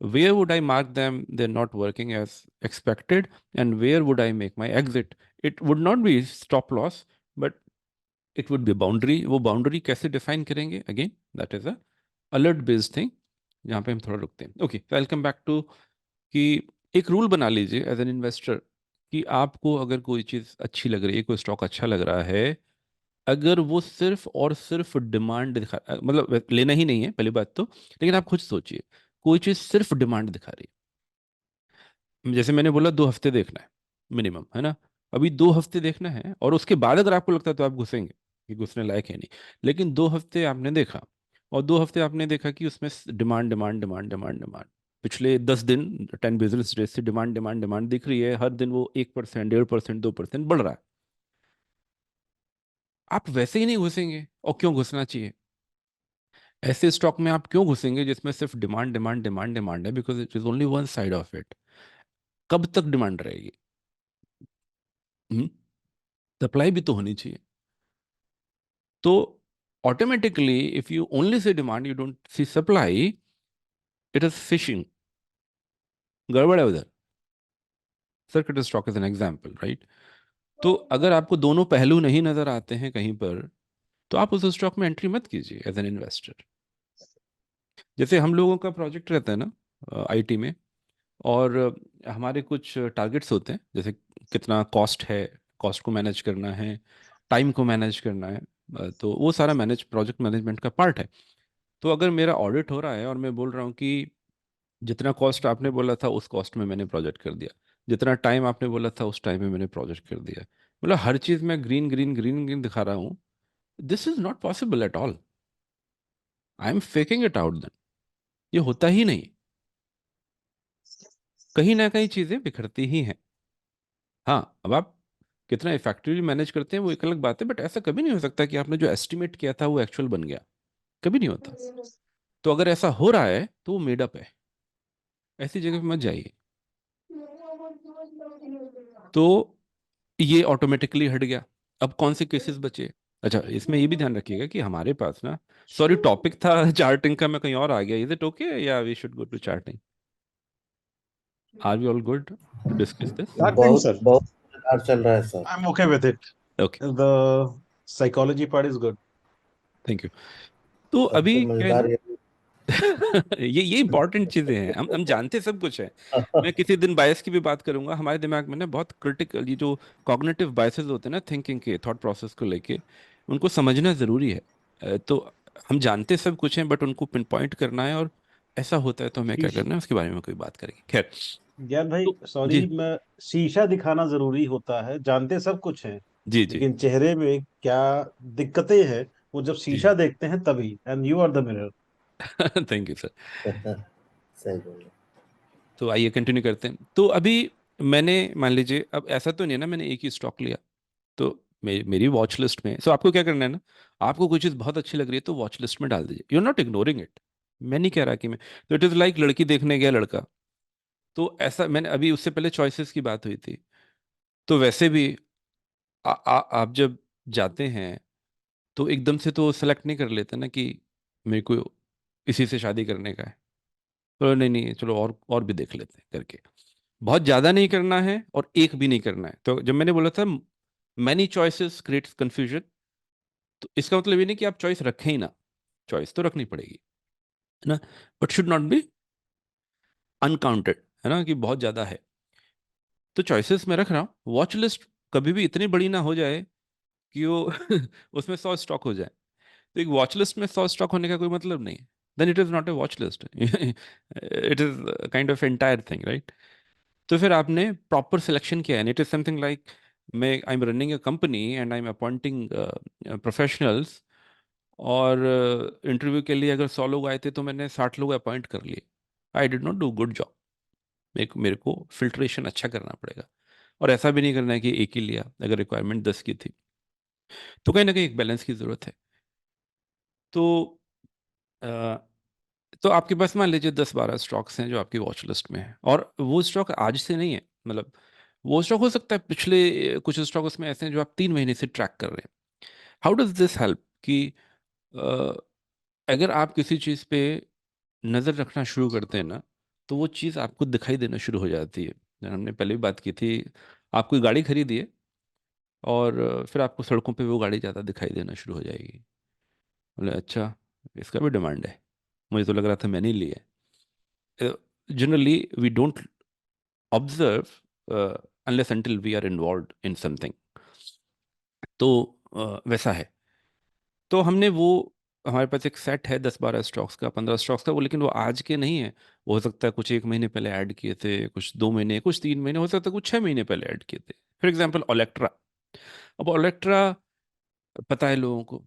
where would I mark them they're not working as expected, and where would I make my exit? It would not be stop loss, but it would be boundary. वो boundary कैसे define करेंगे, again that is a alert based thing, जहाँ पे हम थोड़ा रुकते हैं। Okay, तो आई कम बैक टू कि एक रूल बना लीजिए एज एन इन्वेस्टर कि आपको अगर कोई चीज़ अच्छी लग रही है, कोई स्टॉक अच्छा लग रहा है, अगर वो सिर्फ और सिर्फ डिमांड दिखा, मतलब लेना ही नहीं है पहली बात तो, लेकिन आप खुद सोचिए, कोई चीज़ सिर्फ डिमांड दिखा रही है, जैसे मैंने बोला 2 हफ्ते देखना है मिनिमम, है ना। अभी 2 हफ्ते देखना है, और उसके बाद अगर आपको लगता है तो आप घुसेंगे कि घुसने लायक है नहीं। लेकिन 2 हफ्ते आपने देखा, और 2 हफ्ते आपने देखा कि उसमें demand demand demand demand demand, पिछले 10 दिन 10 बिजनेस डेज से डिमांड डिमांड डिमांड दिख रही है, हर दिन वो 1%, 1.5%, 2% बढ़ रहा है। आप वैसे ही नहीं घुसेंगे, और क्यों घुसना चाहिए? ऐसे स्टॉक में आप क्यों घुसेंगे जिसमें सिर्फ डिमांड डिमांड डिमांड डिमांड है, because it is only one side of it. कब तक डिमांड रहेगी? सप्लाई भी तो होनी चाहिए। तो automatically if you only see demand, you don't see supply, it is fishing, गड़बड़ है उधर। Circuit stock is an example, right. तो अगर आपको दोनों पहलू नहीं नजर आते हैं कहीं पर, तो आप उस स्टॉक में एंट्री मत कीजिए एज एन इन्वेस्टर। जैसे हम लोगों का प्रोजेक्ट रहता है ना आईटी में, और हमारे कुछ टारगेट्स होते हैं, जैसे कितना कॉस्ट है, कॉस्ट को मैनेज करना है, टाइम को मैनेज करना है, तो वो सारा प्रोजेक्ट मैनेजमेंट का पार्ट है। तो अगर मेरा ऑडिट हो रहा है और मैं बोल रहा हूँ कि जितना कॉस्ट आपने बोला था उस कॉस्ट में मैंने प्रोजेक्ट कर दिया, जितना टाइम आपने बोला था उस टाइम में मैंने प्रोजेक्ट कर दिया, मतलब हर चीज़ में ग्रीन ग्रीन ग्रीन ग्रीन दिखा रहा हूँ, this is not possible at all. I am faking it out then. ये होता ही नहीं। कहीं ना कहीं चीजें बिखरती ही हैं। हाँ, अब आप कितना इफेक्टिवली मैनेज करते हैं वो एक अलग बात है, बट ऐसा कभी नहीं हो सकता कि आपने जो एस्टिमेट किया था वो एक्चुअल बन गया। कभी नहीं होता। तो अगर ऐसा हो रहा है तो वो मेडअप है। ऐसी जगह पे मत जाइए। तो ये ऑटोमेटिकली हट गया। अब कौन से केसेस बचे? अच्छा, इसमें ये भी ध्यान रखिएगा कि हमारे पास ना, सॉरी टॉपिक था चार्टिंग का, मैं कहीं और आ गया। इज इट ओके या we should go to charting? Are we all good to discuss this? Starting, बहुत sir. बहुत बेकार चल रहा है sir. I'm okay with it. Okay, The psychology part is good. Thank you. तो सबसे अभी क्या है ना, मजेदार ये ये इंपॉर्टेंट चीजें हैं। हम जानते सब कुछ है। मैं किसी दिन बायस की भी बात करूंगा। हमारे दिमाग में ना बहुत क्रिटिकल, ये जो कॉग्निटिव बायसेस होते हैं ना थिंकिंग के, थॉट प्रोसेस को लेके, उनको समझना जरूरी है। तो हम जानते सब कुछ हैं, बट उनको पिन पॉइंट करना है, और ऐसा होता है तो हमें क्या शीश करना है उसके बारे में कोई बात करेंगे। खैर। ज्ञान भाई, तो सॉरी, जी, मैं शीशा दिखाना जरूरी होता है, जानते सब कुछ है, जी, जी, लेकिन चेहरे में क्या दिक्कतें हैं वो जब जी। शीशा देखते हैं तभी, and you are the mirror. Thank you sir. सही बोले। तो आइए कंटिन्यू करते हैं। तो अभी मैंने, मान लीजिए, अब ऐसा तो नहीं है ना मैंने एक ही स्टॉक लिया। तो मेरी वॉच लिस्ट में, सो आपको क्या करना है ना, आपको कोई चीज़ बहुत अच्छी लग रही है तो वॉच लिस्ट में डाल दीजिए। You are not ignoring it. मैं नहीं कह रहा कि मैं, तो इट इज़ लाइक लड़की देखने गया लड़का। तो ऐसा, मैंने अभी उससे पहले चॉइसेस की बात हुई थी। तो वैसे भी आप जब जाते हैं तो एकदम से तो सेलेक्ट नहीं कर लेते ना कि मेरे को इसी से शादी करने का है। तो नहीं नहीं, चलो और भी देख लेते हैं करके। बहुत ज़्यादा नहीं करना है और एक भी नहीं करना है। तो जब मैंने बोला था मैनी चॉइसेस क्रिएट्स कंफ्यूजन, तो इसका मतलब ये नहीं कि आप चॉइस रखें ही ना। चॉइस तो रखनी पड़ेगी, है ना, but should not be uncounted, है ना, कि बहुत ज़्यादा है। तो चॉइसेस मैं रख रहा हूँ। वॉच लिस्ट कभी भी इतनी बड़ी ना हो जाए कि वो उसमें 100 स्टॉक हो जाए। तो एक वॉच लिस्ट में 100 स्टॉक होने का कोई मतलब नहीं है। Then it is not a watch list, it is kind of entire thing, right? तो फिर आपने प्रॉपर सिलेक्शन किया है। इट इज़ समथिंग लाइक, मैं I am running a company and I am appointing professionals, और इंटरव्यू के लिए अगर 100 लोग आए थे तो मैंने 60 लोग अपॉइंट कर लिए। I did not do good job. मेरे को फिल्ट्रेशन अच्छा करना पड़ेगा। और ऐसा भी नहीं करना है कि एक ही लिया अगर रिक्वायरमेंट 10 की थी। तो कहीं ना कहीं एक बैलेंस की ज़रूरत है। तो अ, तो आपके पास मान लीजिए 10-12 स्टॉक्स हैं जो आपकी वॉच लिस्ट में है, और वो स्टॉक आज से नहीं है। मतलब वो स्टॉक हो सकता है पिछले कुछ स्टॉक उसमें ऐसे हैं जो आप 3 महीने से ट्रैक कर रहे हैं। हाउ डज दिस हेल्प कि अ, अगर आप किसी चीज़ पे नज़र रखना शुरू करते हैं ना, तो वो चीज़ आपको दिखाई देना शुरू हो जाती है। हमने पहले भी बात की थी। आप कोई गाड़ी खरीदी है, और फिर आपको सड़कों पे वो गाड़ी ज़्यादा दिखाई देना शुरू हो जाएगी। बोले अच्छा, इसका भी डिमांड है, मुझे तो लग रहा था मैंने ही लिया है। Generally we don't observe unless until we are involve in something. तो वैसा है। तो हमने वो, हमारे पास एक सेट है 10-12 स्टॉक्स का, 15 स्टॉक्स का, वो लेकिन वो आज के नहीं है। वो हो सकता है कुछ 1 महीने पहले ऐड किए थे, कुछ 2 महीने, कुछ 3 महीने, हो सकता है कुछ 6 महीने पहले ऐड किए थे। For example Olectra. अब ओलेक्ट्रा, पता है लोगों को,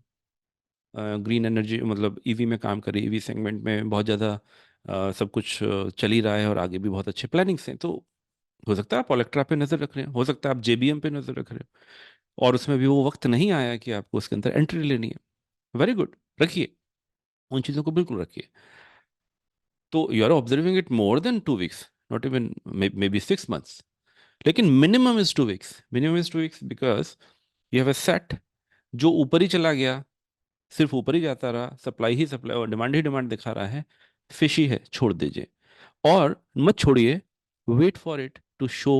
ग्रीन एनर्जी, मतलब ईवी में काम कर रही है। ईवी सेगमेंट में बहुत ज़्यादा सब कुछ चल ही रहा है, और आगे भी बहुत अच्छे प्लानिंग्स हैं। तो हो सकता है आप ओलेक्ट्रा पे नज़र रख रहे हो, हो सकता है आप जेबीएम पे नज़र रख रहे हो, और उसमें भी वो वक्त नहीं आया कि आपको उसके अंदर एंट्री लेनी है। वेरी गुड, रखिए। उन चीज़ों को बिल्कुल रखिए। तो you are observing it more than 2 weeks, not even maybe 6 months, लेकिन minimum is 2 weeks. Minimum is 2 weeks because you have a set. जो ऊपर ही चला गया, सिर्फ ऊपर ही जाता रहा, सप्लाई ही सप्लाई और डिमांड ही डिमांड दिखा रहा है, फिशी है, छोड़ दीजिए। और मत छोड़िए, wait for it to show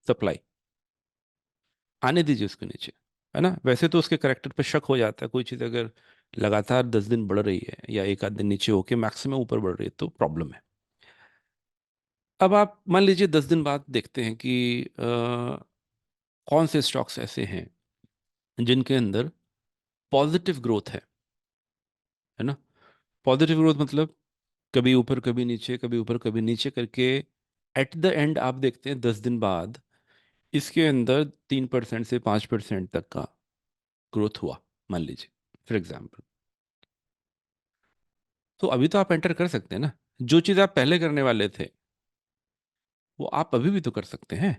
supply, आने दीजिए उसके नीचे, है ना। वैसे तो उसके करेक्टर पे शक हो जाता है। कोई चीज़ अगर लगातार 10 दिन बढ़ रही है या एक आध दिन नीचे होके मैक्सिमम ऊपर बढ़ रही है तो प्रॉब्लम है। अब आप मान लीजिए 10 दिन बाद देखते हैं कि कौन से स्टॉक्स ऐसे हैं जिनके अंदर पॉजिटिव ग्रोथ है ना। पॉजिटिव ग्रोथ मतलब कभी ऊपर कभी नीचे, कभी ऊपर कभी नीचे करके, एट द एंड आप देखते हैं 10 दिन बाद इसके अंदर 3% से 5% तक का ग्रोथ हुआ, मान लीजिए। For example. तो अभी तो आप एंटर कर सकते हैं ना, जो चीज़ आप पहले करने वाले थे वो आप अभी भी तो कर सकते हैं,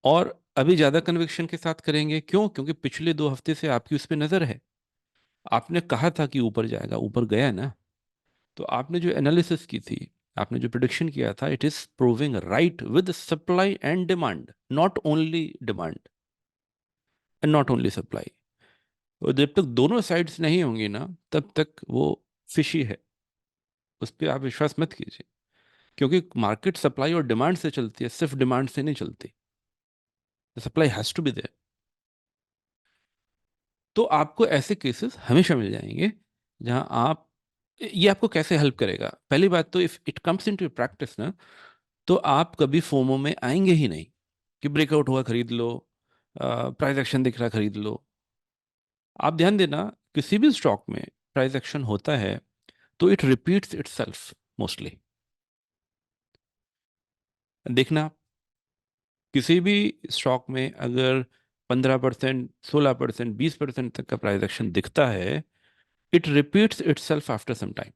और अभी ज़्यादा कन्विक्शन के साथ करेंगे। क्यों? क्योंकि पिछले 2 हफ्ते से आपकी उस पर नज़र है। आपने कहा था कि ऊपर जाएगा, ऊपर गया ना। तो आपने जो एनालिसिस की थी, आपने जो प्रिडिक्शन किया था, it is proving right with supply and demand, not only demand and not only supply. और जब तक दोनों साइड्स नहीं होंगी ना, तब तक वो फिशी है, उस पर आप विश्वास मत कीजिए। क्योंकि मार्केट सप्लाई और डिमांड से चलती है, सिर्फ डिमांड से नहीं चलती। Supply has to be there. तो आपको ऐसे केसेस हमेशा मिल जाएंगे जहां आप, ये आपको कैसे हेल्प करेगा? पहली बात तो, if it comes into practice ना, तो आप कभी फोमो में आएंगे ही नहीं कि ब्रेकआउट हुआ खरीद लो, प्राइस एक्शन दिख रहा खरीद लो। आप ध्यान देना, किसी भी स्टॉक में प्राइस एक्शन होता है तो इट रिपीट्स इटसेल्फ मोस्टली। देखना, किसी भी स्टॉक में अगर 15%, 16%, 20% तक का प्राइस एक्शन दिखता है, it repeats itself after some time.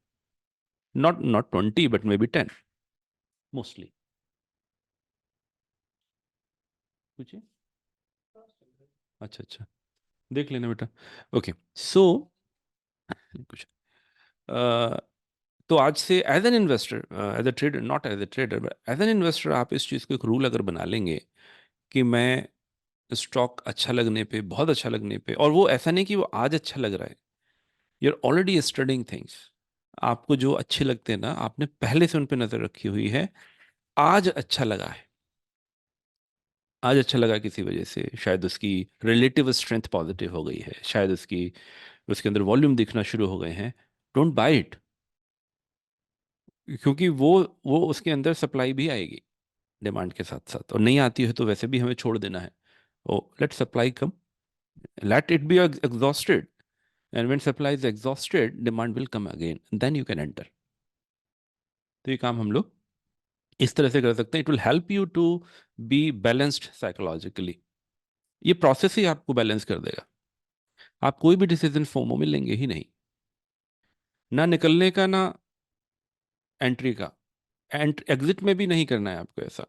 Not 20 but maybe 10 mostly. पूछिए। अच्छा अच्छा, देख लेना बेटा। ओके, सो कुछ तो आज से as an investor, as a trader, not as a trader but as an investor, आप इस चीज़ को एक रूल अगर बना लेंगे कि मैं स्टॉक अच्छा लगने पे, बहुत अच्छा लगने पे, और वो ऐसा नहीं कि वो आज अच्छा लग रहा है, you are already studying things. आपको जो अच्छे लगते हैं ना, आपने पहले से उन पे नजर रखी हुई है। आज अच्छा लगा है, आज अच्छा लगा किसी वजह से, शायद उसकी रिलेटिव स्ट्रेंथ पॉजिटिव हो गई है, शायद उसकी, उसके अंदर वॉल्यूम दिखना शुरू हो गए हैं। डोंट बाय इट, क्योंकि वो उसके अंदर सप्लाई भी आएगी डिमांड के साथ साथ, और नहीं आती है तो वैसे भी हमें छोड़ देना है। Oh, let supply come, let it be exhausted, and when supply is exhausted, demand will come again, then you can enter. तो ये काम हम लोग इस तरह से कर सकते हैं। It will help you to be balanced psychologically. ये प्रोसेस ही आपको बैलेंस कर देगा। आप कोई भी डिसीजन फोमो में लेंगे ही नहीं, ना निकलने का, ना एंट्री का। एग्जिट में भी नहीं करना है आपको ऐसा,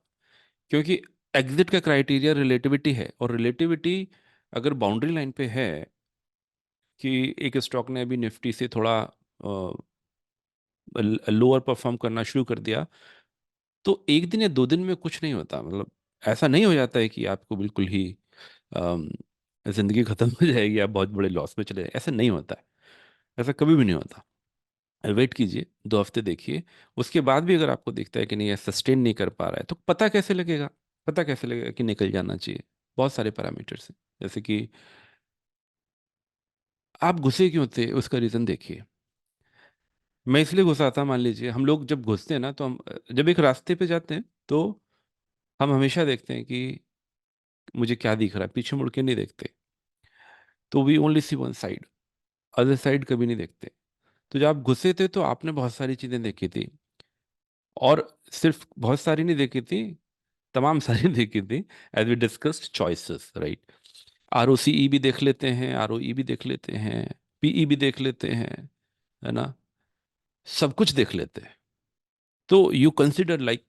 क्योंकि एग्जिट का क्राइटेरिया रिलेटिविटी है, और रिलेटिविटी अगर बाउंड्री लाइन पे है कि एक स्टॉक ने अभी निफ्टी से थोड़ा लोअर परफॉर्म करना शुरू कर दिया, तो एक दिन या 2 दिन में कुछ नहीं होता। मतलब ऐसा नहीं हो जाता है कि आपको बिल्कुल ही अम, जिंदगी खत्म हो जाएगी, आप बहुत बड़े लॉस में चले जाए, ऐसा नहीं होता है। ऐसा कभी भी नहीं होता। वेट कीजिए, 2 हफ्ते देखिए, उसके बाद भी अगर आपको दिखता है कि नहीं, ये सस्टेन नहीं कर पा रहा है, तो पता कैसे लगेगा? पता कैसे लगेगा कि निकल जाना चाहिए? बहुत सारे पैरामीटर्स हैं। जैसे कि आप घुसे क्यों थे, उसका रीज़न देखिए। मैं इसलिए घुसा था, मान लीजिए हम लोग जब घुसते हैं ना, तो हम जब एक रास्ते पे जाते हैं तो हम हमेशा देखते हैं कि मुझे क्या दिख रहा है, पीछे मुड़ के नहीं देखते। तो we only see one side, other side कभी नहीं देखते। तो जब आप घुसे थे तो आपने बहुत सारी चीज़ें देखी थी, और सिर्फ बहुत सारी नहीं देखी थी, तमाम सारी देखी थी। As we discussed choices, right? ROCE भी देख लेते हैं, आरओई भी देख लेते हैं, पीई भी देख लेते हैं, है ना? सब कुछ देख लेते हैं। तो यू कंसिडर लाइक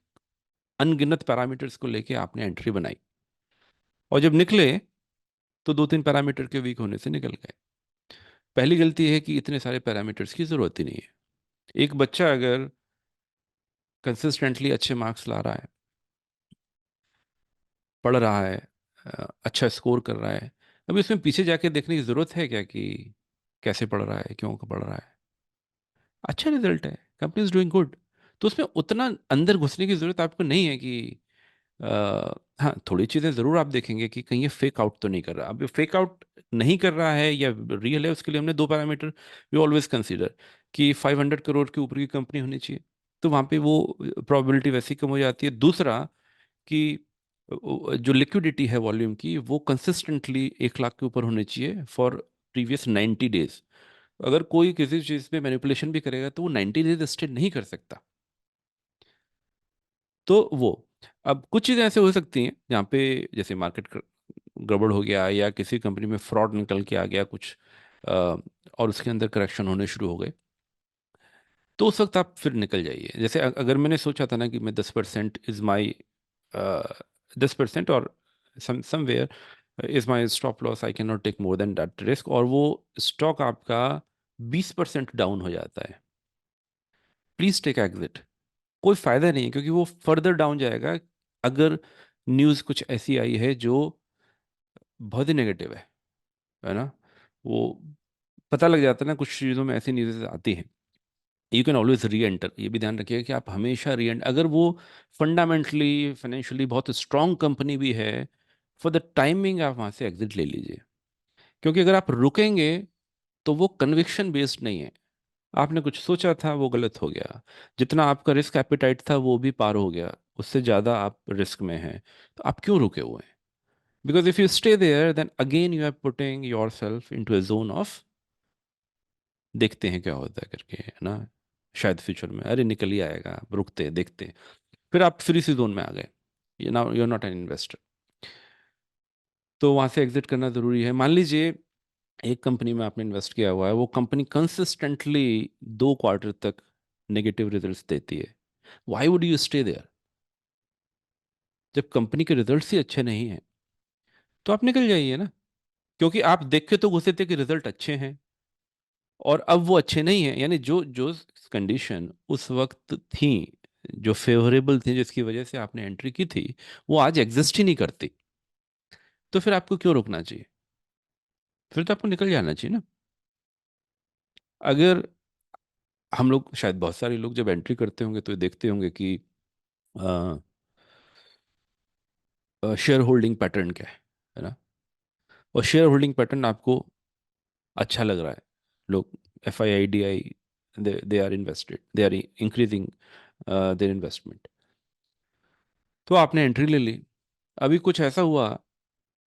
अनगिनत पैरामीटर्स को लेके आपने एंट्री बनाई, और जब निकले तो 2-3 पैरामीटर के वीक होने से निकल गए। पहली गलती है कि इतने सारे पैरामीटर्स की जरूरत ही नहीं है। एक बच्चा अगर कंसिस्टेंटली अच्छे मार्क्स ला रहा है, पढ़ रहा है, अच्छा स्कोर कर रहा है, अभी उसमें पीछे जाके देखने की जरूरत है क्या कि कैसे पढ़ रहा है, क्यों पढ़ रहा है? अच्छा रिजल्ट है, कंपनी इज डूइंग गुड, तो उसमें उतना अंदर घुसने की जरूरत आपको नहीं है कि अ, हाँ, थोड़ी चीज़ें ज़रूर आप देखेंगे कि कहीं ये फेक आउट तो नहीं कर रहा। अब ये फेक आउट नहीं कर रहा है या रियल है, उसके लिए हमने 2 पैरामीटर वी ऑलवेज कंसीडर कि 500 करोड़ के ऊपर की कंपनी होनी चाहिए, तो वहाँ पे वो प्रोबेबिलिटी वैसी कम हो जाती है। दूसरा कि जो लिक्विडिटी है वॉल्यूम की, वो कंसिस्टेंटली 1 लाख के ऊपर होनी चाहिए फॉर प्रीवियस 90 डेज। अगर कोई किसी चीज़ में मैनिपुलेशन भी करेगा तो वो 90 डेज स्टे नहीं कर सकता। तो वो, अब कुछ चीज़ें ऐसे हो सकती हैं जहाँ पे, जैसे मार्केट गड़बड़ हो गया, या किसी कंपनी में फ्रॉड निकल के आ गया कुछ, और उसके अंदर करेक्शन होने शुरू हो गए, तो उस वक्त आप फिर निकल जाइए। जैसे अगर मैंने सोचा था ना कि मैं 10% इज माई 10% और somewhere is my stop loss, I can not take more than that risk, और वो स्टॉक आपका 20% डाउन हो जाता है, प्लीज टेक एग्जिट। कोई फायदा नहीं है, क्योंकि वो फर्दर डाउन जाएगा अगर न्यूज़ कुछ ऐसी आई है जो बहुत ही नेगेटिव है ना। वो पता लग जाता है ना, कुछ चीज़ों में ऐसी न्यूज़ आती हैं। यू कैन ऑलवेज री एंटर, ये भी ध्यान रखिएगा कि आप हमेशा री एंटर, अगर वो फंडामेंटली फाइनेंशियली बहुत स्ट्रांग कंपनी भी है, फॉर द टाइमिंग आप वहाँ से एग्जिट ले लीजिए। क्योंकि अगर आप रुकेंगे तो वो कन्विक्शन बेस्ड नहीं है, आपने कुछ सोचा था वो गलत हो गया, जितना आपका रिस्क एपिटाइट था वो भी पार हो गया, उससे ज़्यादा आप रिस्क में हैं, तो आप क्यों रुके हुए हैं? Because if you stay there then again you are putting yourself into a zone of देखते हैं क्या होता है करके, है ना। शायद फ्यूचर में अरे निकल ही आएगा, रुकते हैं देखते हैं, फिर आप फ्री सी जोन में आ गए, ये now you are not an investor. तो वहाँ से एग्जिट करना ज़रूरी है। मान लीजिए एक कंपनी में आपने इन्वेस्ट किया हुआ है, वो कंपनी कंसिस्टेंटली 2 क्वार्टर तक नेगेटिव रिजल्ट्स देती है, why would you stay there? जब कंपनी के रिजल्ट्स ही अच्छे नहीं हैं तो आप निकल जाइए ना। क्योंकि आप देख के तो घुसे थे कि रिजल्ट अच्छे हैं, और अब वो अच्छे नहीं हैं, यानी जो जो कंडीशन उस वक्त थी, जो फेवरेबल थी, जिसकी वजह से आपने एंट्री की थी, वो आज एग्जिस्ट ही नहीं करती, तो फिर आपको क्यों रुकना चाहिए? फिर तो आपको निकल जाना चाहिए ना। अगर हम लोग, शायद बहुत सारे लोग जब एंट्री करते होंगे तो ये देखते होंगे कि शेयर होल्डिंग पैटर्न क्या है ना। और शेयर होल्डिंग पैटर्न आपको अच्छा लग रहा है, लोग FIIDI, they are invested, they are increasing their investment, तो आपने एंट्री ले ली। अभी कुछ ऐसा हुआ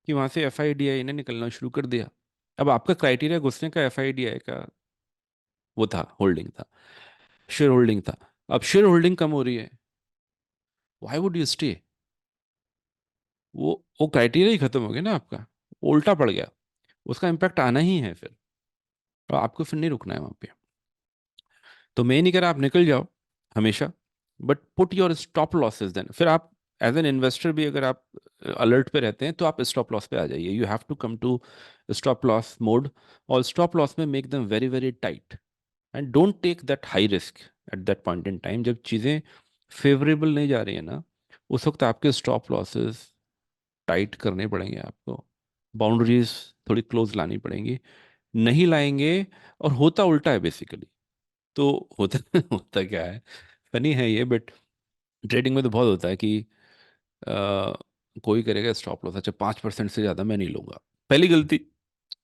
कि वहाँ से FIDI ने निकलना शुरू कर दिया। अब आपका क्राइटेरिया घुसने का FIDI का वो था, होल्डिंग था, शेयर होल्डिंग था। अब शेयर होल्डिंग कम हो रही है, व्हाई वुड यू स्टे? वो क्राइटेरिया ही खत्म हो गया ना आपका, वो उल्टा पड़ गया, उसका इम्पैक्ट आना ही है फिर, तो आपको फिर नहीं रुकना है वहाँ पे। तो मैं नहीं कह रहा आप निकल जाओ हमेशा, but put your stop losses then. फिर आप एज एन इन्वेस्टर भी अगर आप अलर्ट पे रहते हैं तो आप स्टॉप लॉस पे आ जाइए, you have to come to stop loss mode. और स्टॉप लॉस में make them very very tight, and don't take that high risk at that point in time, जब चीज़ें फेवरेबल नहीं जा रही है ना, उस वक्त आपके स्टॉप लॉसेस टाइट करने पड़ेंगे आपको, बाउंड्रीज थोड़ी क्लोज लानी पड़ेंगी, नहीं लाएंगे और होता उल्टा है बेसिकली। तो होता होता क्या है, फनी है ये, बट ट्रेडिंग में तो बहुत होता है कि अ, कोई करेगा स्टॉप लॉस, अच्छा 5% से ज़्यादा मैं नहीं लूंगा, पहली गलती।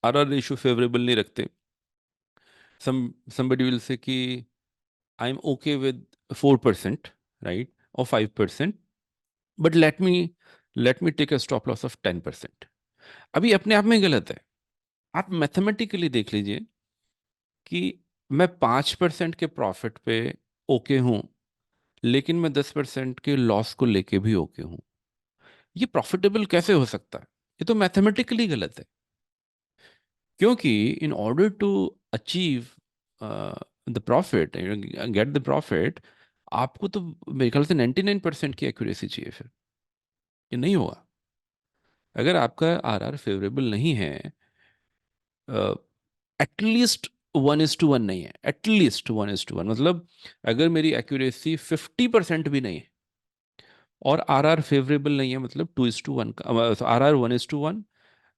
RR रेशियो फेवरेबल नहीं रखते, somebody will say कि I am okay with 4%, right, और 5%, but let me take a stop loss of 10%। अभी अपने आप में गलत है। आप मैथमेटिकली देख लीजिए कि मैं 5% के प्रॉफिट पे ओके हूँ, लेकिन मैं 10% के लॉस को लेके भी ओके हूँ, ये प्रॉफिटेबल कैसे हो सकता है? ये तो मैथमेटिकली गलत है। क्योंकि in order to achieve the profit, get the profit, आपको तो मेरे ख्याल से 99% की एक्यूरेसी चाहिए, फिर ये नहीं होगा। अगर आपका RR फेवरेबल नहीं है, एटलीस्ट 1:1 नहीं है, एटलीस्ट 1:1, मतलब अगर मेरी एक्यूरेसी 50% भी नहीं है और RR फेवरेबल नहीं है, मतलब 2:1 का, RR 1:1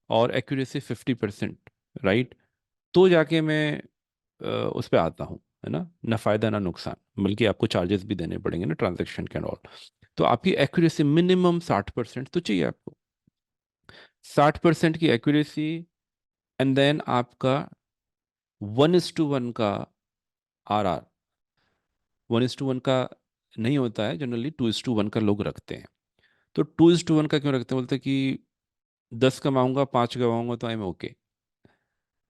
और एक्यूरेसी 50%, राइट, तो जाके मैं उस पर आता हूँ, है ना फायदा ना नुकसान, बल्कि आपको चार्जेस भी देने पड़ेंगे ना, ट्रांजैक्शन के ऑल। तो आपकी एक्यूरेसी मिनिमम 60% तो चाहिए आपको, 60% की एक्यूरेसी, एंड देन आपका 1:1 का RR। 1:1 का नहीं होता है जनरली, 2:1 का लोग रखते हैं। तो 2:1 का क्यों रखते हैं? बोलते हैं कि 10 कमाऊंगा 5 गवाऊंगा तो आई एम ओके,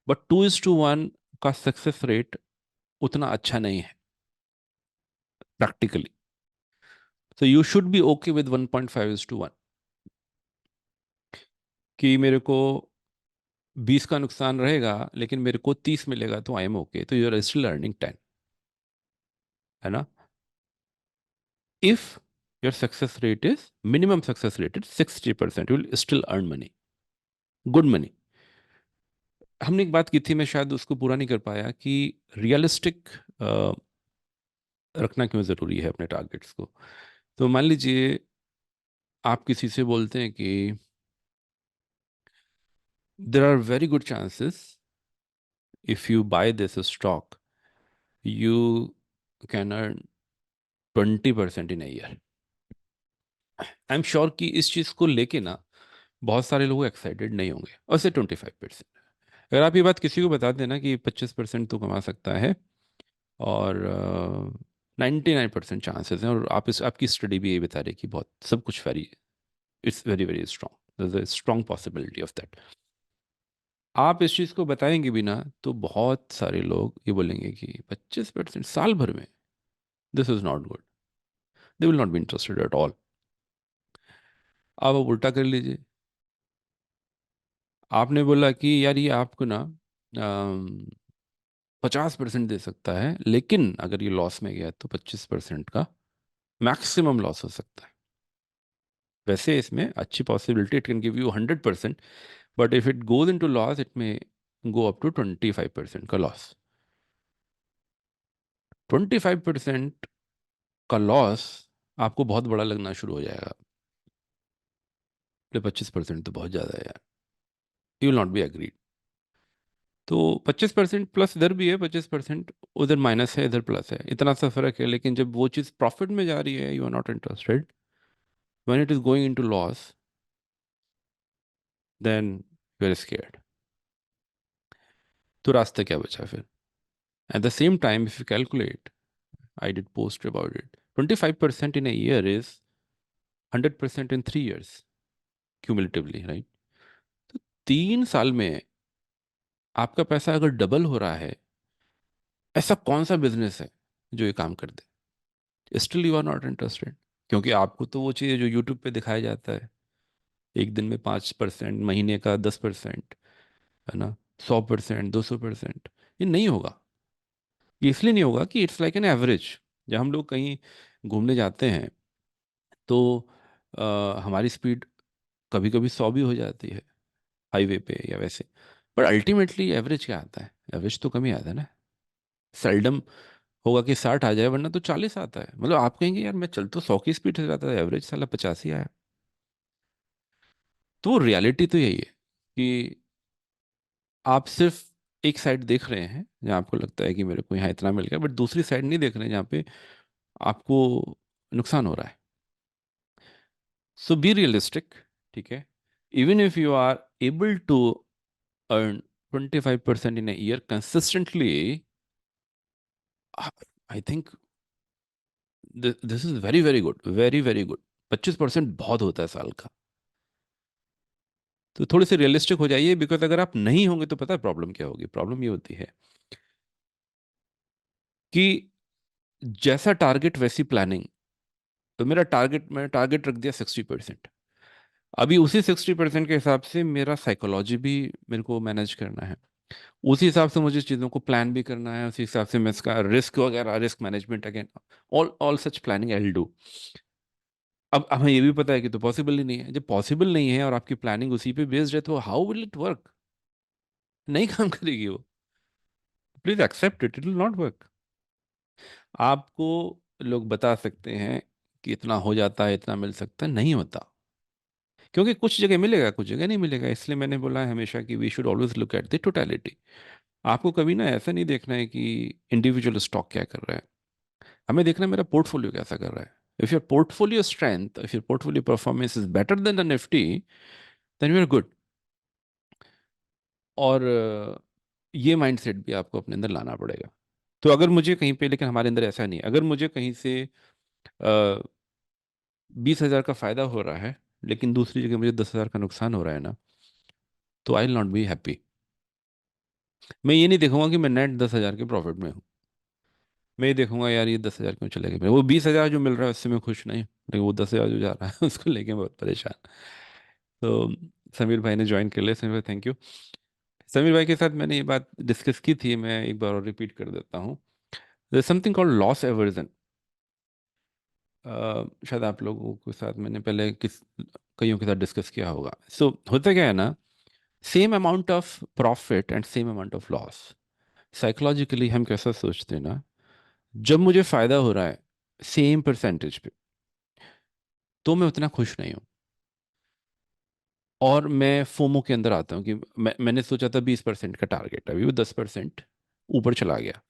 बट 2:1 का सक्सेस रेट उतना अच्छा नहीं है practically. So you should be okay with 1.5:1, कि मेरे को 20 का नुकसान रहेगा लेकिन मेरे को 30 मिलेगा तो आई एम ओके, तो यू आर स्टिल अर्निंग 10, है ना? If your success rate is, minimum success rate is 60%, you will still earn money, good money. हमने एक बात की थी, मैं शायद उसको पूरा नहीं कर पाया, कि रियलिस्टिक रखना क्यों ज़रूरी है अपने टारगेट्स को। तो मान लीजिए आप किसी से बोलते हैं कि there are very good chances if you buy this stock you can earn 20% in a year. I am sure कि इस चीज़ को लेके ना बहुत सारे लोग एक्साइटेड नहीं होंगे, और से 25%। अगर आप ये बात किसी को बता देना कि 25% तो कमा सकता है, और 99% चांसेस हैं, और आपकी स्टडी भी ये बता रही है कि बहुत सब कुछ very, it's very very strong, strong possibility of that. आप इस चीज़ को बताएंगे भी ना तो बहुत सारे लोग ये बोलेंगे कि 25% साल भर में, this is not good, they will not be interested at all. आप उल्टा कर लीजिए, आपने बोला कि यार ये आपको ना 50% दे सकता है, लेकिन अगर ये लॉस में गया तो 25% का मैक्सिमम लॉस हो सकता है। वैसे इसमें अच्छी possibility, it can give you 100%, but if it goes into loss it may go up to 25% का लॉस। 25% का लॉस आपको बहुत बड़ा लगना शुरू हो जाएगा, 25% तो बहुत ज़्यादा है यार, you will not be agreed. तो 25% प्लस इधर भी है, 25% उधर माइनस है, इधर प्लस है, इतना सा फर्क है। लेकिन जब वो चीज़ प्रॉफिट में जा रही है you are not interested, when it is going into loss then you are scared. तो रास्ता क्या बचा फिर? At the same time if you calculate, I did post about it, 25% in a year is 100% in 3 years cumulatively, right? तो 3 साल में आपका पैसा अगर डबल हो रहा है, ऐसा कौन सा बिजनेस है जो ये काम कर दे? Still you are not interested, क्योंकि आपको तो वो चीज़ जो यूट्यूब पे दिखाया जाता है, एक दिन में 5%, महीने का 10%, है ना, 100%, 200%, ये नहीं होगा। ये इसलिए नहीं होगा कि इट्स लाइक एन एवरेज। जब हम लोग कहीं घूमने जाते हैं तो हमारी स्पीड कभी कभी 100 भी हो जाती है हाईवे पे या वैसे, पर अल्टीमेटली एवरेज क्या आता है? एवरेज तो कम ही आता है ना। सेल्डम होगा कि 60 आ जाए, वरना तो 40 आता है। मतलब आप कहेंगे यार मैं चल तो 100 की स्पीड से जाता था, एवरेज साला 85 आया। तो रियलिटी तो यही है कि आप सिर्फ एक साइड देख रहे हैं जहाँ आपको लगता है कि मेरे को यहाँ इतना मिल गया, बट दूसरी साइड नहीं देख रहे हैं जहाँ पे आपको नुकसान हो रहा है। सो बी रियलिस्टिक, ठीक है? Even if you are able to earn 25% in a year consistently, I think this is very very good, very very good. 25% बहुत होता है साल का। तो थोड़े से रियलिस्टिक हो जाइए, बिकॉज अगर आप नहीं होंगे तो पता है प्रॉब्लम क्या होगी? प्रॉब्लम ये होती है कि जैसा टारगेट वैसी प्लानिंग। तो मेरा टारगेट, मैंने टारगेट रख दिया 60%। अभी उसी 60% के हिसाब से मेरा साइकोलॉजी भी मेरे को मैनेज करना है, उसी हिसाब से मुझे चीज़ों को प्लान भी करना है, उसी हिसाब से मैं इसका रिस्क वगैरह, risk management, again all all such planning I will do. अब हमें ये भी पता है कि तो पॉसिबल ही नहीं है। जब पॉसिबल नहीं है और आपकी प्लानिंग उसी पे बेस्ड है, तो हाउ विल इट वर्क? नहीं काम करेगी वो। Please accept it, it will not work. आपको लोग बता सकते हैं कि इतना हो जाता है, इतना मिल सकता है, नहीं होता। क्योंकि कुछ जगह मिलेगा, कुछ जगह नहीं मिलेगा। इसलिए मैंने बोला है हमेशा कि we should always look at the totality. आपको कभी ना ऐसा नहीं देखना है कि इंडिविजुअल स्टॉक क्या कर रहा है, हमें देखना है मेरा पोर्टफोलियो कैसा कर रहा है। If your portfolio strength, if your portfolio performance is better than the Nifty, then you are good. और ये माइंडसेट भी आपको अपने अंदर लाना पड़ेगा। तो अगर मुझे कहीं पे, लेकिन हमारे अंदर ऐसा नहीं है, अगर मुझे कहीं से 20,000 का फायदा हो रहा है लेकिन दूसरी जगह मुझे 10,000 का नुकसान हो रहा है ना, तो I will not be happy. मैं ये नहीं देखूंगा कि मैं नेट 10,000 के प्रॉफिट में हूँ। मैं ये देखूंगा यार ये 10,000 क्यों चले गए, वो 20,000 जो मिल रहा है उससे मैं खुश नहीं हूँ, लेकिन वो 10,000 जो जा रहा है उसको लेके बहुत परेशान। तो समीर भाई ने ज्वाइन कर लिया, समीर भाई थैंक यू। समीर भाई के साथ मैंने ये बात डिस्कस की थी, मैं एक बार और रिपीट कर देता हूँ। There something called loss aversion. शायद आप लोगों के साथ मैंने पहले कईयों के साथ डिस्कस किया होगा। सो होता क्या है ना, same amount of profit and same amount of loss, psychologically हम कैसा सोचते हैं ना, जब मुझे फायदा हो रहा है सेम परसेंटेज पे, तो मैं उतना खुश नहीं हूँ, और मैं फोमो के अंदर आता हूँ कि मैंने सोचा था 20% का टारगेट, अभी वो 10% ऊपर चला गया।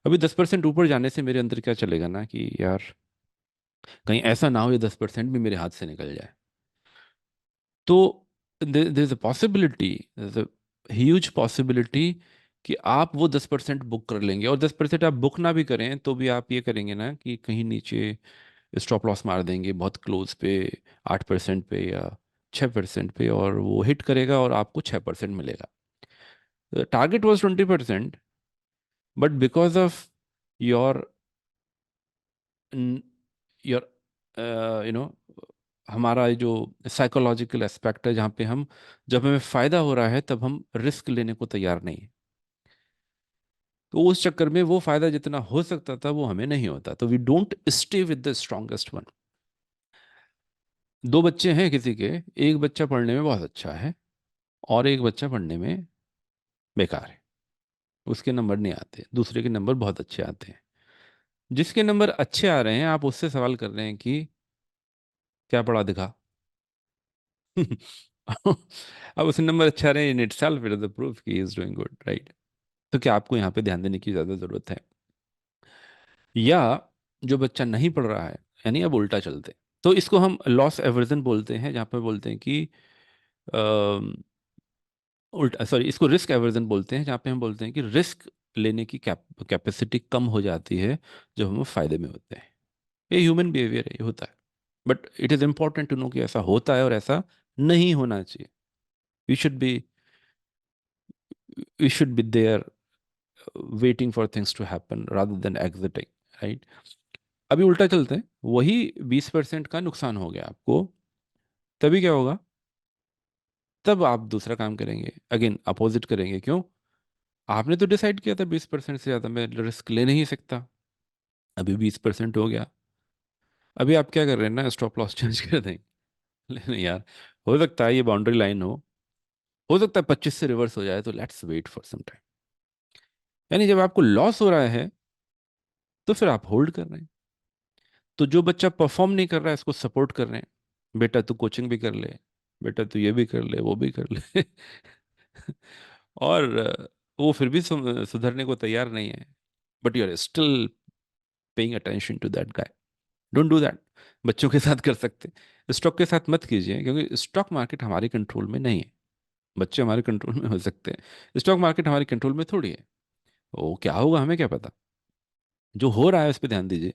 अभी 10% ऊपर जाने से मेरे अंदर क्या चलेगा ना कि यार कहीं ऐसा ना हो ये 10% भी मेरे हाथ से निकल जाए। तो there is a possibility, huge possibility कि आप वो 10% बुक कर लेंगे, और 10% आप बुक ना भी करें तो भी आप ये करेंगे ना कि कहीं नीचे स्टॉप लॉस मार देंगे बहुत क्लोज पे, 8% पे या 6% पे, और वो हिट करेगा और आपको 6% मिलेगा। Target was 20%, but because of your your you know हमारा ये जो साइकोलॉजिकल एस्पेक्ट है, जहाँ पे हम, जब हमें फायदा हो रहा है तब हम रिस्क लेने को तैयार नहीं है, तो उस चक्कर में वो फायदा जितना हो सकता था वो हमें नहीं होता, तो we don't stay with the strongest one. दो बच्चे हैं किसी के, एक बच्चा पढ़ने में बहुत अच्छा है और एक बच्चा पढ़ने में बेकार है, उसके नंबर नहीं आते, दूसरे के नंबर बहुत अच्छे आते हैं। जिसके नंबर अच्छे आ रहे हैं आप उससे सवाल कर रहे हैं कि क्या पढ़ा दिखा। अब उसके नंबर अच्छे आ रहे हैं, in itself it is the proof कि he is doing good, right. तो क्या आपको यहाँ पे ध्यान देने की ज़्यादा ज़रूरत है? या जो बच्चा नहीं पढ़ रहा है, यानी अब उल्टा चलते, तो इसको हम लॉस एवर्जन बोलते हैं, जहाँ पे बोलते हैं कि उल्टा, सॉरी, इसको रिस्क एवर्जन बोलते हैं, जहाँ पे हम बोलते हैं कि रिस्क लेने की कैपेसिटी कम हो जाती है जब हम फायदे में होते हैं। ये ह्यूमन बिहेवियर है, ये होता है, but it is important to know कि ऐसा होता है और ऐसा नहीं होना चाहिए। We should be we should be there waiting for things to happen rather than exiting, right. अभी उल्टा चलते हैं, वही 20% का नुकसान हो गया आपको, तभी क्या होगा? तब आप दूसरा काम करेंगे, अगेन अपोजिट करेंगे। क्यों? आपने तो डिसाइड किया था 20% से ज़्यादा मैं रिस्क ले नहीं सकता, अभी 20% हो गया, अभी आप क्या कर रहे हैं ना, स्टॉप लॉस चेंज कर देंगे। नहीं यार, हो सकता है ये बाउंड्री लाइन हो सकता है 25 से रिवर्स हो जाए, तो let's wait for some time. यानी जब आपको लॉस हो रहा है तो फिर आप होल्ड कर रहे हैं। तो जो बच्चा परफॉर्म नहीं कर रहा है इसको सपोर्ट कर रहे हैं, बेटा तू कोचिंग भी कर ले, बेटा तू ये भी कर ले, वो भी कर ले। और वो फिर भी सुधरने को तैयार नहीं है, but you are still paying attention to that guy. Don't do that. बच्चों के साथ कर सकते, स्टॉक के साथ मत कीजिए, क्योंकि स्टॉक मार्केट हमारे कंट्रोल में नहीं है। बच्चे हमारे कंट्रोल में हो सकते हैं, स्टॉक मार्केट हमारे कंट्रोल में थोड़ी है। वो क्या होगा हमें क्या पता, जो हो रहा है उस पर ध्यान दीजिए।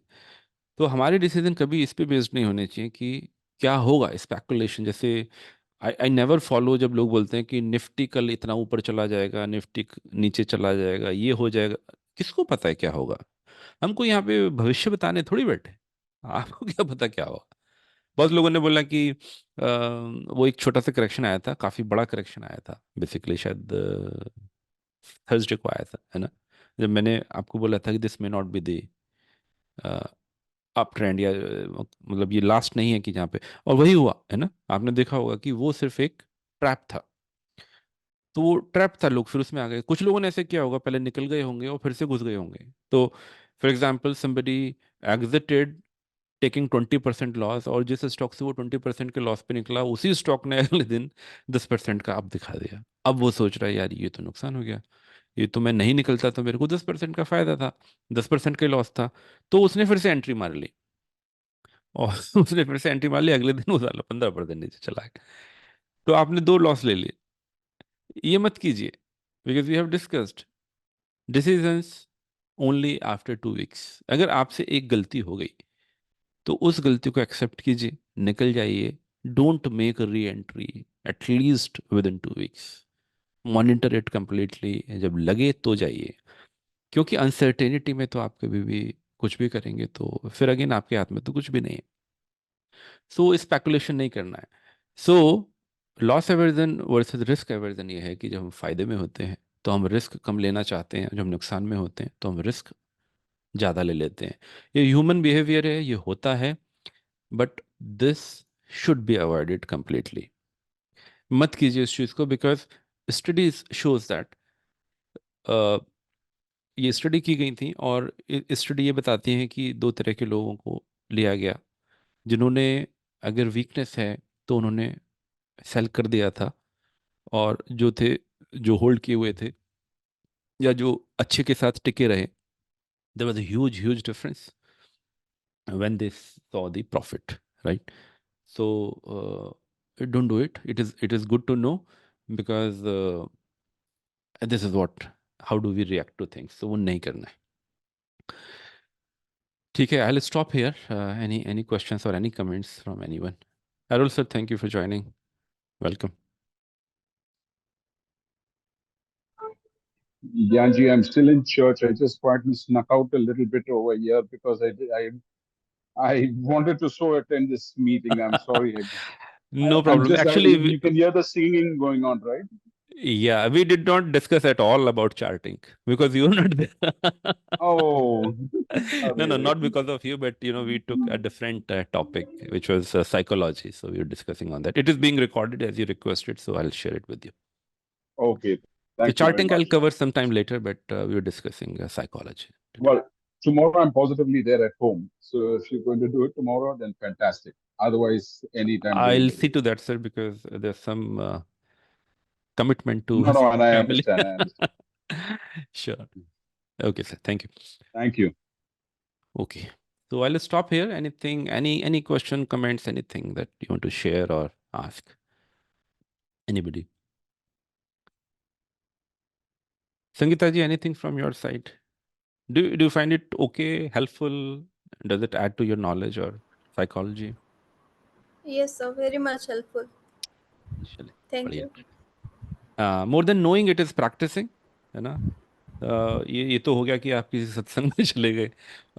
तो हमारे डिसीजन कभी इस पे बेस्ड नहीं होने चाहिए कि क्या होगा, स्पेकुलेशन जैसे। आई आई नेवर फॉलो जब लोग बोलते हैं कि निफ्टी कल इतना ऊपर चला जाएगा, निफ्टी नीचे चला जाएगा, ये हो जाएगा। किसको पता है क्या होगा? हमको यहाँ पे भविष्य बताने थोड़ी बैठे, आपको क्या पता क्या होगा। बहुत लोगों ने बोला कि वो एक छोटा सा करेक्शन आया था, काफी बड़ा करेक्शन आया था, बेसिकली शायद थर्सडे को आया था, है ना, जब मैंने आपको बोला था कि this may not be the up trend, या मतलब ये लास्ट नहीं है कि जहाँ पे, और वही हुआ है ना। आपने देखा होगा कि वो सिर्फ एक ट्रैप था, तो वो ट्रैप था, लोग फिर उसमें आ गए। कुछ लोगों ने ऐसे किया होगा, पहले निकल गए होंगे और फिर से घुस गए होंगे। तो for example somebody exerted taking 20% loss, और जिस स्टॉक से वो 20% के लॉस पे निकला, उसी स्टॉक ने अगले दिन 10% का अप दिखा दिया। अब वो सोच रहा है यार ये तो नुकसान हो गया, ये तो मैं नहीं निकलता तो मेरे को 10% का फायदा था, 10% का लॉस था। तो उसने फिर से एंट्री मार ली, और उसने फिर से एंट्री मार ली, अगले दिन वो साला 15% नीचे चला गया। तो आपने दो लॉस ले लिए। ये मत कीजिए, because we have discussed decisions only after 2 weeks. अगर आपसे एक गलती हो गई तो उस गलती को एक्सेप्ट कीजिए, निकल जाइए, don't make re entry at least with in 2 weeks. Monitor it completely, जब लगे तो जाइए, क्योंकि अनसर्टेनिटी में तो आप कभी भी कुछ भी करेंगे तो फिर अगेन आपके हाथ में तो कुछ भी नहीं है। सो स्पेकुलेशन नहीं करना है। So loss aversion versus risk aversion ये है कि जब हम फायदे में होते हैं तो हम रिस्क कम लेना चाहते हैं, जब हम नुकसान में होते हैं तो हम रिस्क ज़्यादा ले लेते हैं। ये ह्यूमन बिहेवियर है, ये होता है, but this should be avoided completely. मत कीजिए इस चीज़ को, बिकॉज स्टडीज शोज दैट, ये स्टडी की गई थी और स्टडी ये बताती है कि दो तरह के लोगों को लिया गया, जिन्होंने अगर वीकनेस है तो उन्होंने सेल कर दिया था, और जो थे, जो होल्ड किए हुए थे या जो अच्छे के साथ टिके रहे, there was a huge huge difference when they saw the profit, right? So don't do it, it is good to know, because this is what, how do we react to things, तो वो नहीं करना है। ठीक है, I will stop here. Any questions और any comments from anyone? Arul sir, thank you for joining. Welcome. Yanji, I'm still in church. I just quietly snuck out a little bit over here because I wanted to so attend this meeting. I'm sorry. No I'm problem. just, Actually, you can hear the singing going on, right? yeah, we did not discuss at all about charting because you were not there. Oh, No, no, arre. not because of you, but we took a different topic, which was psychology. So we were discussing on that. It is being recorded as you requested, so I'll share it with you. Okay. The Thank you very charting I'll much. cover sometime later, but we were discussing psychology today. Well, tomorrow I'm positively there at home. So if you're going to do it tomorrow, then fantastic. Otherwise, anytime during I'll the see day. to that, sir, because there's some commitment to No, no, and I family. understand. I understand. Sure. Okay, sir. Thank you. Thank you. Okay. So I'll stop here. Anything, any question, comments, anything that you want to share or ask? Anybody? Sangeeta ji, anything from your side? Do you find it okay, helpful? Does it add to your knowledge or psychology? Yes, sir. Very much helpful. चलिए, Thank बढ़िया. you. More than knowing, it is practicing, है ना? ये तो हो गया कि आप किसी सत्संग में चले गए,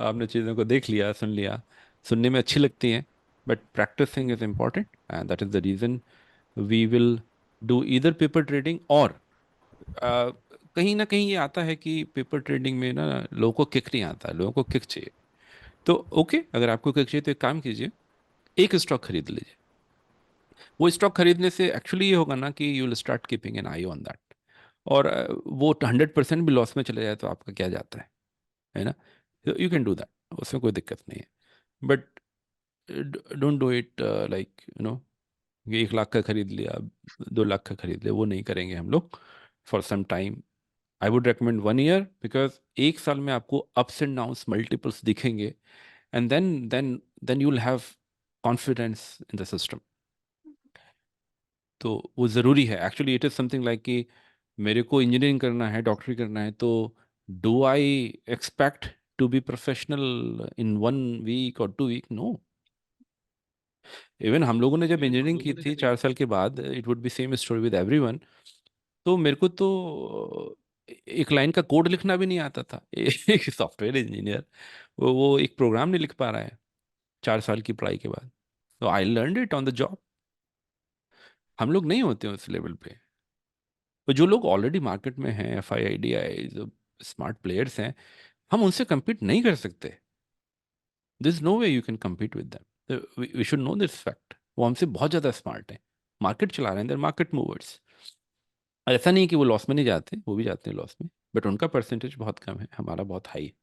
आपने चीज़ों को देख लिया, सुन लिया, सुनने में अच्छी लगती हैं, but practicing is important, and that is the reason we will do either paper trading और कहीं ना कहीं ये आता है कि पेपर ट्रेडिंग में ना लोगों को किक नहीं आता, लोगों को किक चाहिए। तो ओके, अगर आपको किक चाहिए तो एक काम कीजिए, एक स्टॉक खरीद लीजिए। वो स्टॉक खरीदने से एक्चुअली ये होगा ना कि you will start keeping an I on that, और वो 100% भी लॉस में चले जाए तो आपका क्या जाता है ना? यू कैन डू दैट, उसमें कोई दिक्कत नहीं है, but don't do it like ये 1 लाख का खरीद लिया, 2 लाख का खरीद लिया, वो नहीं करेंगे हम लोग for some time. I would recommend 1 year, because 1 साल में आपको अप्स एंड डाउन्स मल्टीपल्स दिखेंगे, and then you will have confidence in the system. तो वो ज़रूरी है actually, it is something like कि मेरे को इंजीनियरिंग करना है, डॉक्टरी करना है, तो do I expect to be professional in 1 week और 2 वीक? नो। इवन हम लोगों ने जब इंजीनियरिंग की थी 4 साल के बाद, it would be same story with everyone. तो मेरे को तो एक लाइन का कोड लिखना भी नहीं आता था। एक सॉफ्टवेयर इंजीनियर, वो एक प्रोग्राम नहीं लिख पा रहा है 4 साल की पढ़ाई के बाद। तो I learned it on the job. हम लोग नहीं होते उस लेवल पे। तो जो लोग ऑलरेडी मार्केट में हैं, F I I D I, जो स्मार्ट प्लेयर्स हैं, हम उनसे compete नहीं कर सकते। This is no way you can compete with them. We should know this fact. वो हमसे बहुत ज़्यादा स्मार्ट हैं, मार्केट चला रहे हैं, देर मार्केट मूवर्स। ऐसा नहीं है कि वो लॉस में नहीं जाते, वो भी जाते हैं लॉस में, बट उनका परसेंटेज बहुत कम है, हमारा बहुत हाई है,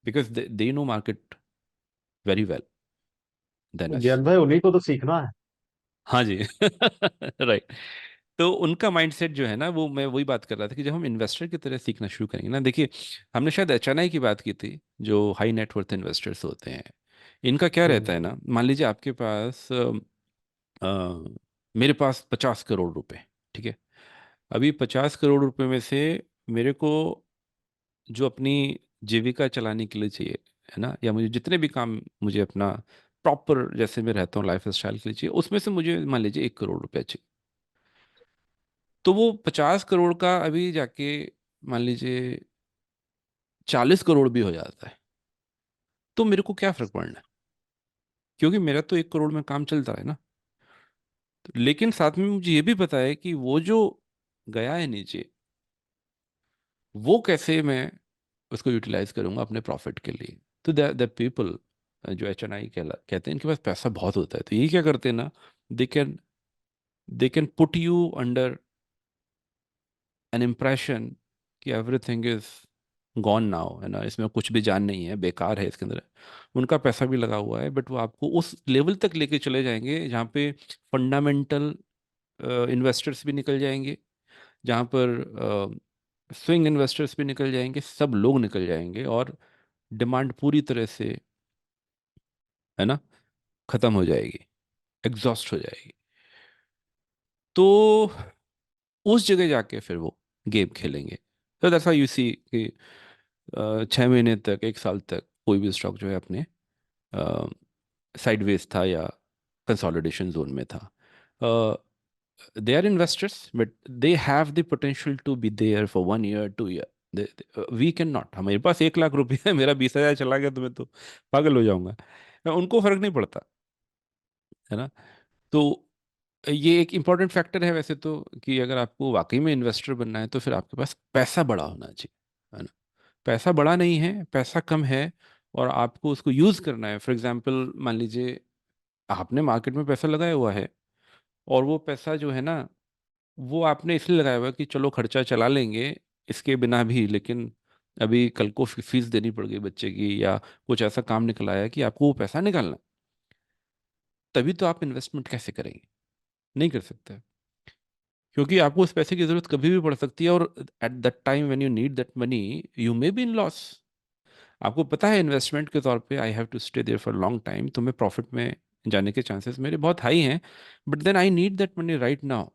because they know market very well than तो अस। ज्ञान भाई उन्हीं को तो सीखना है। हाँ जी। राइट। तो उनका माइंडसेट जो है ना, वो मैं वही बात कर रहा था कि जब हम इन्वेस्टर की तरह सीखना शुरू करेंगे ना, देखिए हमने शायद HNI की बात की थी, जो हाई नेटवर्थ इन्वेस्टर्स होते हैं। इनका क्या रहता है ना, मान लीजिए आपके पास मेरे पास 50 करोड़ रुपए, ठीक है? अभी 50 करोड़ रुपए में से मेरे को जो अपनी जीविका चलाने के लिए चाहिए, है ना, या मुझे जितने भी काम मुझे अपना प्रॉपर जैसे मैं रहता हूँ लाइफ स्टाइल के लिए चाहिए, उसमें से मुझे मान लीजिए 1 करोड़ रुपया चाहिए। तो वो 50 करोड़ का अभी जाके मान लीजिए 40 करोड़ भी हो जाता है, तो मेरे को क्या फर्क पड़ना है, क्योंकि मेरा तो 1 करोड़ में काम चलता है ना। लेकिन साथ में मुझे ये भी पता है कि वो जो गया है नीचे, वो कैसे मैं उसको यूटिलाइज करूंगा अपने प्रॉफिट के लिए। तो द पीपल जो HNI कहते हैं, इनके पास पैसा बहुत होता है, तो ये क्या करते हैं ना, they can put you under an impression कि एवरीथिंग इज गॉन नाउ, है ना, इसमें कुछ भी जान नहीं है, बेकार है इसके अंदर। उनका पैसा भी लगा हुआ है, बट वो आपको उस लेवल तक लेके चले जाएंगे जहाँ पे फंडामेंटल इन्वेस्टर्स भी निकल जाएंगे, जहाँ पर स्विंग इन्वेस्टर्स भी निकल जाएंगे, सब लोग निकल जाएंगे, और डिमांड पूरी तरह से, है ना, खत्म हो जाएगी, एग्जॉस्ट हो जाएगी। तो उस जगह जाके फिर वो गेम खेलेंगे। तो दैट्स व्हाई यू सी कि 6 महीने तक, 1 साल तक कोई भी स्टॉक जो है अपने साइडवेज था या कंसोलिडेशन जोन में था। They are investors, but they have the potential to be there for 1 year 2 year. We can not. हमारे पास 1 लाख रुपये है, मेरा 20,000 चला गया तो मैं तो पागल हो जाऊंगा। उनको फर्क नहीं पड़ता, है ना। तो ये एक इम्पॉर्टेंट फैक्टर है वैसे तो, कि अगर आपको वाकई में इन्वेस्टर बनना है तो फिर आपके पास पैसा बड़ा होना चाहिए, है ना। पैसा बड़ा नहीं है, पैसा कम है, और आपको उसको यूज करना है। फॉर एग्जांपल, मान लीजिए आपने मार्केट में पैसा लगाया हुआ है, और वो पैसा जो है ना, वो आपने इसलिए लगाया हुआ है कि चलो खर्चा चला लेंगे इसके बिना भी, लेकिन अभी कल को फीस देनी पड़ गई बच्चे की, या कुछ ऐसा काम निकल आया कि आपको वो पैसा निकालना है। तभी तो आप इन्वेस्टमेंट कैसे करेंगे? नहीं कर सकते, क्योंकि आपको उस पैसे की जरूरत कभी भी पड़ सकती है, और at that time when you need that money, you may be in loss. आपको पता है इन्वेस्टमेंट के तौर पे I have to stay there for long time, तो मैं प्रॉफिट में जाने के चांसेस मेरे बहुत हाई हैं, but then I need that money right now,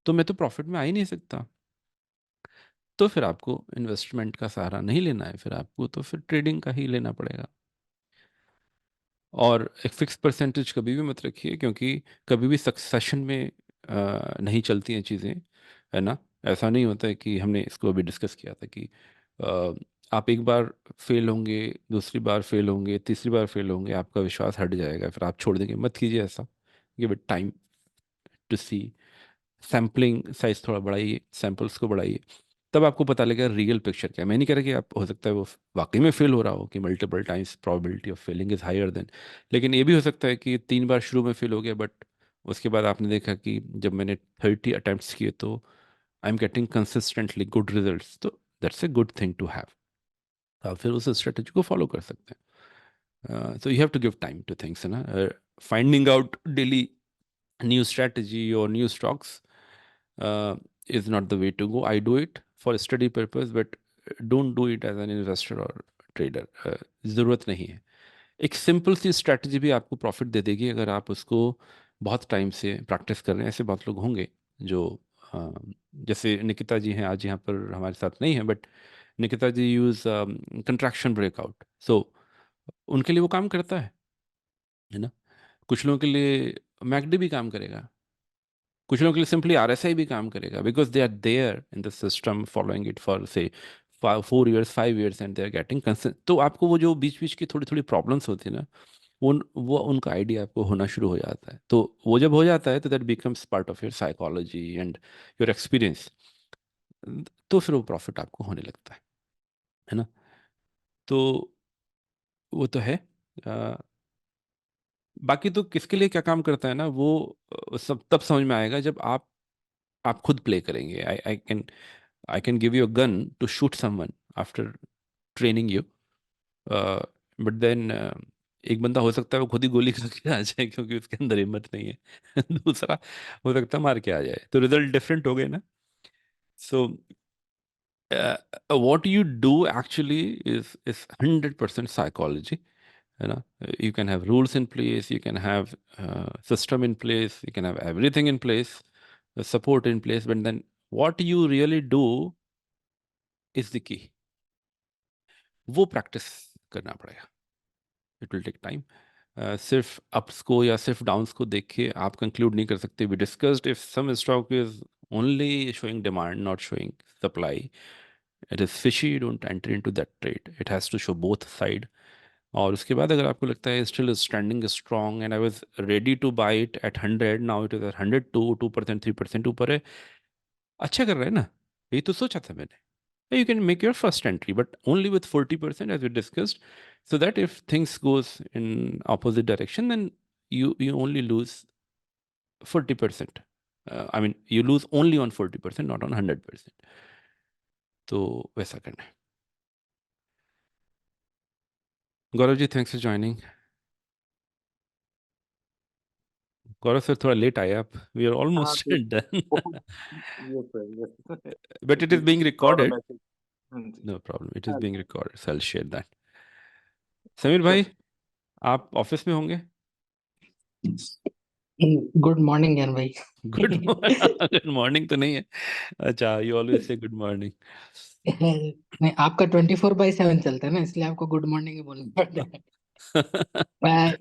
तो मैं तो प्रॉफिट में आ ही नहीं सकता। तो फिर आपको इन्वेस्टमेंट का सहारा नहीं लेना है, फिर आपको तो फिर ट्रेडिंग का ही लेना पड़ेगा। और एक फिक्स परसेंटेज कभी भी मत रखिए, क्योंकि कभी भी सक्सेशन में नहीं चलती हैं चीज़ें, है ना। ऐसा नहीं होता है कि हमने इसको अभी डिस्कस किया था कि अ, आप एक बार फेल होंगे, दूसरी बार फेल होंगे, तीसरी बार फेल होंगे, आपका विश्वास हट जाएगा, फिर आप छोड़ देंगे। मत कीजिए ऐसा। Give it time to see. Sampling size थोड़ा बढ़ाइए, सैम्पल्स को बढ़ाइए, तब आपको पता लगेगा रियल पिक्चर क्या है। मैं नहीं कह रहा कि आप, हो सकता है वो वाकई में फेल हो रहा हो, कि multiple times probability of failing is higher then, लेकिन ये भी हो सकता है कि 3 बार शुरू में फेल हो गया, बट उसके बाद आपने देखा कि जब मैंने 30 अटेम्प्ट्स किए तो I am getting consistently good results, तो that's a good thing to have. आप फिर उस स्ट्रेटेजी को फॉलो कर सकते हैं। so you have to give time to things, है ना। finding out daily new strategy or new stocks is not the way to go. I do it for study purpose, but don't do it as an investor or trader. ज़रूरत नहीं है। एक simple सी strategy भी आपको profit दे देगी अगर आप उसको बहुत टाइम से प्रैक्टिस कर रहे हैं। ऐसे बहुत लोग होंगे जो जैसे निकिता जी हैं, आज यहाँ पर हमारे साथ नहीं है, but Nikita ji use contraction breakout, so उनके लिए वो काम करता है ना। कुछ लोगों के लिए मैकडी भी काम करेगा, कुछ लोगों के लिए सिंपली RSI भी काम करेगा, because they are there in the system following it for से 4 years 5 years and they are getting consent. तो आपको वो जो बीच बीच की थोड़ी थोड़ी प्रॉब्लम्स होती है ना, वो उनका आइडिया आपको होना शुरू हो जाता है। तो वो जब हो जाता है तो that becomes part of your psychology and your experience, तो फिर वो प्रॉफिट आपको होने लगता है ना। तो वो तो है। अ, बाकी तो किसके लिए क्या काम करता है ना, वो सब तब समझ में आएगा जब आप खुद प्ले करेंगे। I can give you a gun to shoot someone after training you, but then एक बंदा हो सकता है वो खुद ही गोली करके आ जाए, क्योंकि उसके अंदर हिम्मत नहीं है। दूसरा हो सकता है मार के आ जाए, तो रिजल्ट डिफरेंट हो गए ना। सो what you do actually is 100% psychology, है ना। You can have rules in place, you can have system in place, you can have everything in place, the support in place, but then what you really do is the key. वो practice करना पड़ेगा। It will take time. सिर्फ अप्स को या सिर्फ downs को देख के आप कंक्लूड नहीं कर सकते। We discussed if some stock is only showing demand, not showing supply, it is fishy. You don't enter into that trade. It has to show both side, और उसके बाद अगर आपको लगता है still standing strong and I was ready to buy it at 100, now it is at 102, 2%, 3% ऊपर है, अच्छा कर रहा है ना, यही तो सोचा था मैंने. You can make your first entry, but only with 40%, as we discussed, so that if things goes in opposite direction, then you only lose 40%. I mean, you lose only on 40%, not on 100%. तो वैसा करना है. Gaurav ji, thanks for joining. Gaurav sir थोड़ा late आए आप. We are हाँ almost तो done. Yes sir yes But it is being गॉड recorded. मैसेज हाँ जी No problem. It is हाँ being जी recorded. So I'll share that. Sameer sure भाई, आप ऑफिस में होंगे? गुड मॉर्निंग ज्ञान भाई. गुड गुड मॉर्निंग तो नहीं है. अच्छा, you always say good morning. नहीं, आपका 24/7 चलता है ना, इसलिए आपको गुड मॉर्निंग ही बोलना पड़ता है.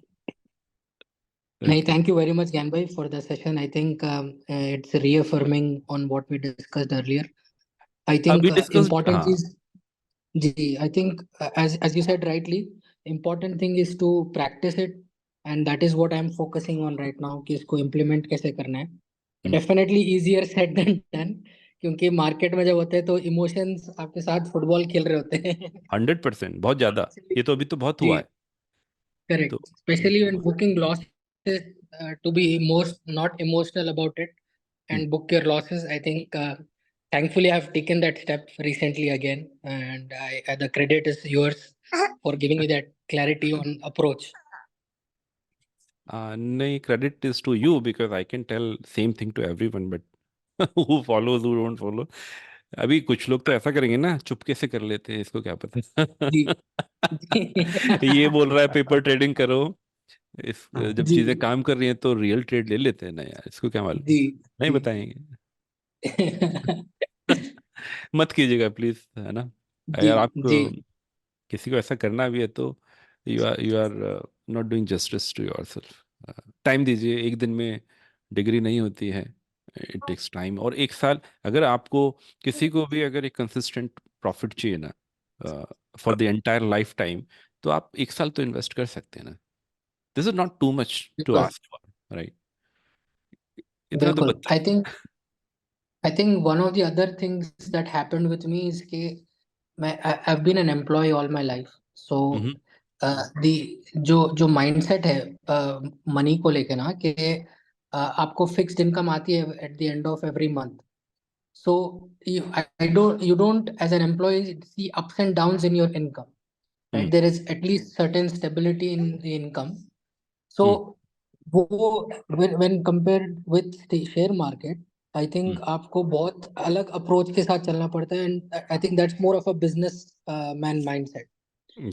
नहीं, thank you very much Gyan भाई for the session. I think it's reaffirming on what we discussed earlier. I We think discussed. Important हाँ. चीज, जी, I think as you said rightly, important thing is to practice it, and that is what I am focusing on right now कि इसको implement कैसे करना है. Definitely easier said than done, क्योंकि market में जब होते हैं तो इमोशंस आपके साथ फुटबॉल खेल रहे होते हैं. 100%, बहुत ज्यादा. ये तो अभी तो बहुत जी, हुआ है. तो correct. Specially when booking losses, to be most not emotional about it and book your losses. I think thankfully I've taken that step recently again, and the credit is yours for giving me that clarity on approach. नहीं, credit is to you because I can tell same thing to everyone, but who follows, who don't follow. अभी कुछ लोग तो ऐसा करेंगे ना, चुपके से कर लेते हैं, इसको क्या पता. जी. ये बोल रहा है पेपर ट्रेडिंग करो, जब जी. चीजें काम कर रही हैं तो रियल ट्रेड ले लेते हैं ना यार, इसको क्या मालूम. जी. नहीं जी. बताएंगे. मत कीजिएगा प्लीज, है ना. जी. यार आपको जी. किसी को ऐसा करना भी है तो you are not doing justice to yourself. Time दीजिए, एक दिन में डिग्री नहीं होती है. It takes time. और एक साल, अगर आपको किसी को भी अगर एक कंसिस्टेंट प्रॉफिट चाहिए ना for the entire life time, तो आप एक साल तो इन्वेस्ट कर सकते हैं ना. This is not too much to बिल्कुल. Ask for, right. इतना तो बिल्कुल. बता. I think one of the other things that happened with me is कि I've been an employee all my life, so hmm. the जो mindset है money को लेके ना कि आपको फिक्स्ड इनकम आती है at the end of every month. So you don't as an employee see ups and downs in your income, right? There is at least certain stability in the income. So वो when compared with the share market, I think आपको बहुत अलग approach के साथ चलना पड़ता है, and I think that's more of a business man mindset.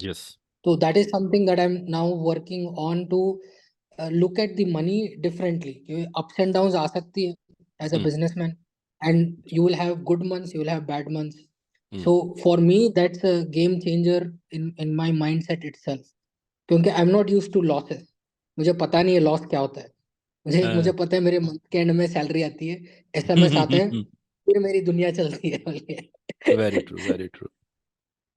Yes. So that is something that I'm now working on to look at the money differently. क्योंकि ups and downs आ सकती है as a businessman, and you will have good months, you will have bad months. So for me, that's a game changer in my mindset itself. क्योंकि I'm not used to losses. मुझे पता नहीं है loss क्या होता है. मुझे पता है मेरे मंथ के एंड में सैलरी आती है, एसएमएस आते हैं, फिर मेरी दुनिया चलती है. Very true, very true.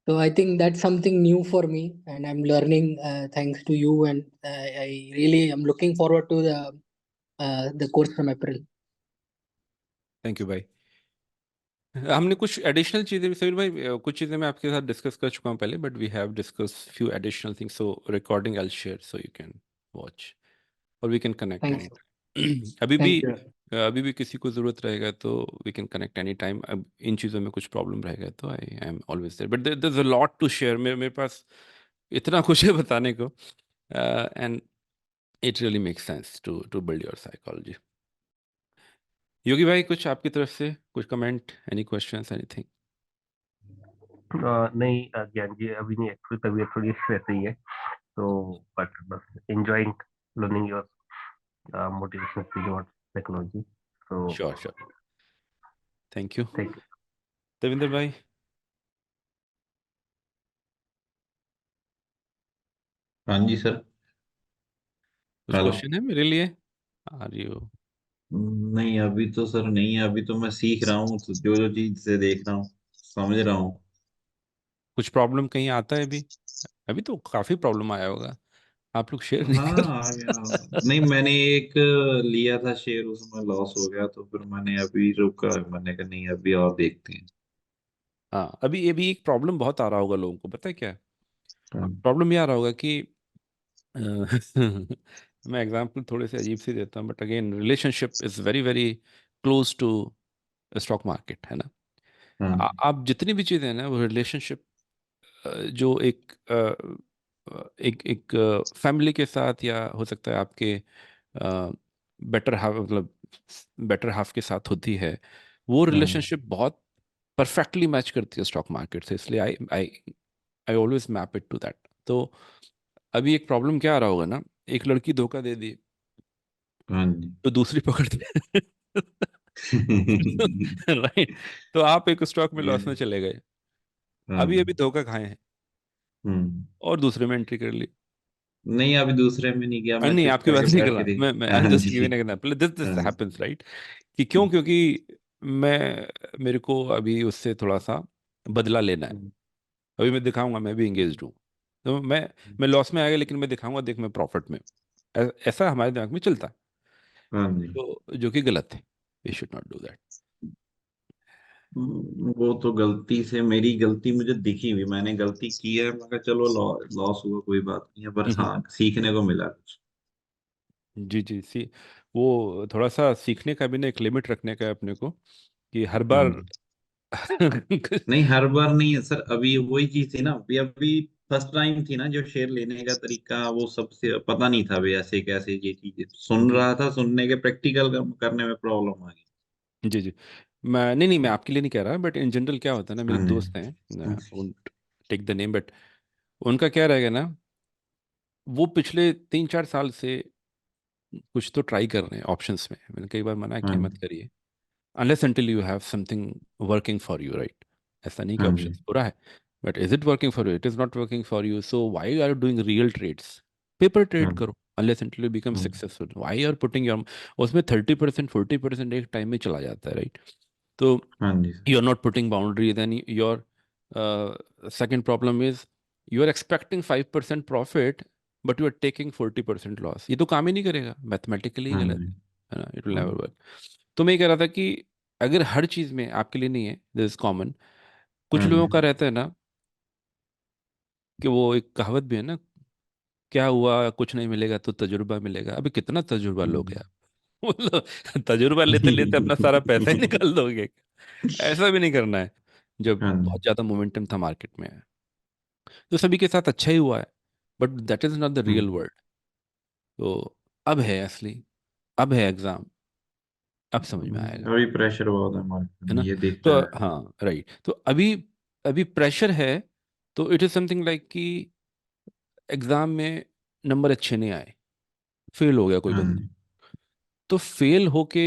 So I think that's something new for me, and I'm learning thanks to you, and I really am looking forward to the course from April. Thank you भाई. हमने कुछ additional चीज़ें भी, समीर भाई, कुछ चीज़ें मैं आपके साथ डिस्कस कर चुका हूँ पहले, but we have discuss few additional things. So recording I will share so you can watch और we can connect any Thanks. Time. अभी भी Thank you. किसी को ज़रूरत रहेगा तो we can connect any time. अब इन चीज़ों में कुछ प्रॉब्लम रहेगा तो I am always there, but there is a lot to share. मेरे पास इतना कुछ है बताने को, and it really makes sense to build your psychology. Yogi भाई, कुछ आपकी तरफ से कुछ कमेंट, एनी क्वेश्चंस, एनीथिंग? नहीं ज्ञान जी, अभी नहीं. एक्चुअली तबीयत थोड़ी वैसे ही है, तो बट बस enjoying learning your motivational speaking about technology. So sure sure. Thank you. Thank you. Devendra भाई, हाँ जी सर. कुछ हेलो. क्वेश्चन है मेरे लिए? Are you? नहीं अभी तो सर नहीं है. अभी तो मैं सीख रहा हूँ, तो जो जो चीज से देख रहा हूँ समझ रहा हूँ. कुछ प्रॉब्लम कहीं आता है अभी? अभी तो काफी प्रॉब्लम आया होगा, आप लोग शेयर नहीं हाँ कर आ गया। नहीं मैंने एक लिया था शेयर, उसमें लॉस हो गया तो फिर मैंने अभी रुका, मैंने कहा नहीं अभी और देखते हैं। हाँ, अभी ये भी एक प्रॉब्लम बहुत आ रहा होगा लोगों को, पता है क्या है? हाँ प्रॉब्लम ये आ रहा होगा कि अ, मैं एग्जांपल थोड़े से अजीब से देता हूँ, but again relationship is very very close to stock market, है ना? हाँ आप जितनी भी चीज़ें हैं ना, वो रिलेशनशिप जो एक एक फैमिली के साथ, या हो सकता है आपके बेटर हाफ, मतलब बेटर हाफ के साथ होती है, वो हाँ रिलेशनशिप बहुत परफेक्टली मैच करती है स्टॉक मार्केट से, इसलिए I I I always map it to that. तो अभी एक प्रॉब्लम क्या आ रहा होगा ना, एक लड़की धोखा दे दी हाँ जी। तो दूसरी पकड़ते राइट, तो आप एक स्टॉक में ये लॉस में चले गए, हाँ अभी अभी धोखा खाए हैं हम्म। और दूसरे में एंट्री कर ली। नहीं अभी दूसरे में नहीं गया, मैं नहीं, चुप आपकी बात करके नहीं कर बैठ के रहा देख। मैं आई एम हाँ जस्ट गिविंग जी। एन एग्जांपल, दिस दिस हाँ जी। हैपेंस राइट, कि क्यों, क्योंकि मैं मेरे को अभी उससे थोड़ा सा बदला लेना है। अभी मैं दिखाऊंगा मैं भी एंगेज हूँ, तो मैं लॉस में आ गया, लेकिन मैं दिखाऊंगा देख मैं प्रॉफिट में ऐसा हमारे दिमाग में चलता है, हाँ जी। तो जो कि गलत है, we should not do that. वो तो गलती से, मेरी गलती मुझे दिखी हुई, मैंने गलती की है, मैं कहा चलो लॉस हुआ कोई बात नहीं है, पर हाँ सीखने को मिला कुछ। जी जी, वो थोड़ा सा सीखने का भी ना एक लिमिट रखने का है अपने को, कि हर हाँ बार जी। नहीं हर बार नहीं है सर, अभी वही चीज थी ना, अभी अभी फर्स्ट टाइम थी ना, जो शेयर लेने का तरीका वो सबसे पता नहीं था, भाई ऐसे कैसे ये चीज सुन जी रहा था, सुनने के प्रैक्टिकल करने में प्रॉब्लम आ गई। जी जी, मैं नहीं नहीं, मैं आपके लिए नहीं कह रहा, बट इन जनरल क्या होता है ना, मेरे हाँ एक जी। दोस्त हैं, टेक द नेम, बट उनका क्या रहेगा ना, वो पिछले 3-4 साल से कुछ तो ट्राई कर रहे हैं ऑप्शंस में, मैंने कई बार मना हाँ किया मत जी। करिए, unless until you have something working for you, right? ऐसा नहीं कि हाँ जी। ऑप्शंस बुरा है, but is it working for you? It is not working for you, so why are you doing real trades? Paper trade हाँ करो, unless until you become हाँ successful, why are putting your, उसमें 30% 40% एक time में चला जाता है, right? तो हाँ जी sir. you are not putting boundary, then your second problem is you are expecting 5% profit, but you are taking 40% loss, ये तो काम ही नहीं करेगा, मैथमेटिकली ही हाँ गलत जी। है ना, इट विल हाँ नेवर वर्क। तो मैं ये कह रहा था कि अगर हर चीज में, आपके लिए नहीं है, दिस इज कॉमन, कुछ हाँ जी। लोगों का रहता है ना, कि वो एक कहावत भी है ना, क्या हुआ कुछ नहीं मिलेगा तो तजुर्बा मिलेगा, अभी कितना तजुर्बा लोगे आप? मतलब तजुर्बा लेते लेते अपना सारा पैसा ही निकाल दोगे, ऐसा भी नहीं करना है जब हाँ जी। बहुत ज्यादा मोमेंटम था मार्केट में। तो सभी के साथ अच्छा ही हुआ है, but that is not the real hmm. World. तो अब है असली, अब है एग्जाम, अब समझ में आएगा, अभी प्रेशर बहुत है मार्केट है में, ना? ये तो दिखता है। हाँ राइट, तो अभी अभी प्रेशर है, तो इट इज समथिंग लाइक कि एग्जाम में नंबर अच्छे नहीं आए, फेल हो गया कोई हाँ बंदा, जी। तो फेल होके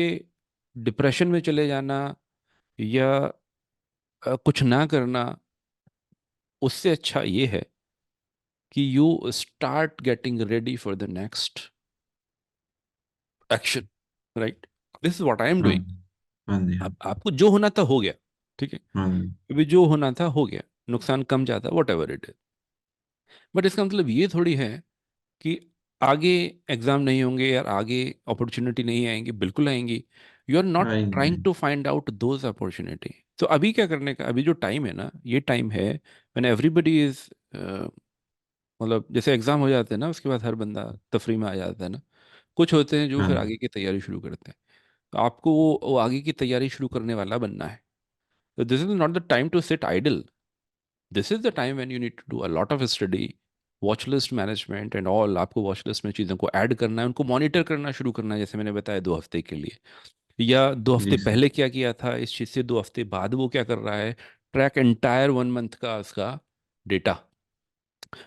डिप्रेशन में चले जाना, या कुछ ना करना, उससे अच्छा ये है कि you start getting ready for the next action, right? This is what I am हाँ डूइंग। जी। हाँ जी। अब आपको जो होना था हो गया, ठीक है, हाँ जी। अभी जो होना था हो गया, नुकसान कम ज्यादा what ever it is, but इसका मतलब ये थोड़ी है कि आगे एग्जाम नहीं होंगे, या आगे अपॉर्चुनिटी नहीं आएंगी, बिल्कुल आएंगी, यू आर नॉट आएंगे। Trying to find out those opportunity. तो अभी क्या करने का, अभी जो टाइम है ना, ये टाइम है व्हेन एवरीबडी इज, मतलब जैसे एग्जाम हो जाते हैं ना, उसके बाद हर बंदा तफरी में आ जाता है ना, कुछ होते हैं जो हाँ फिर जी। आगे की तैयारी शुरू करते हैं, तो आपको वो आगे की तैयारी शुरू करने वाला बनना है। So this is not the time to sit idle. This is the time when you need to do a lot of study, watch list management and all। आपको watch list में चीज़ों को ऐड करना है, उनको मॉनिटर करना शुरू करना है, जैसे मैंने बताया 2 हफ्ते के लिए, या 2 हफ्ते जी सर। पहले क्या किया था इस चीज़ से, 2 हफ्ते बाद वो क्या कर रहा है, ट्रैक एंटायर 1 मंथ का उसका डेटा,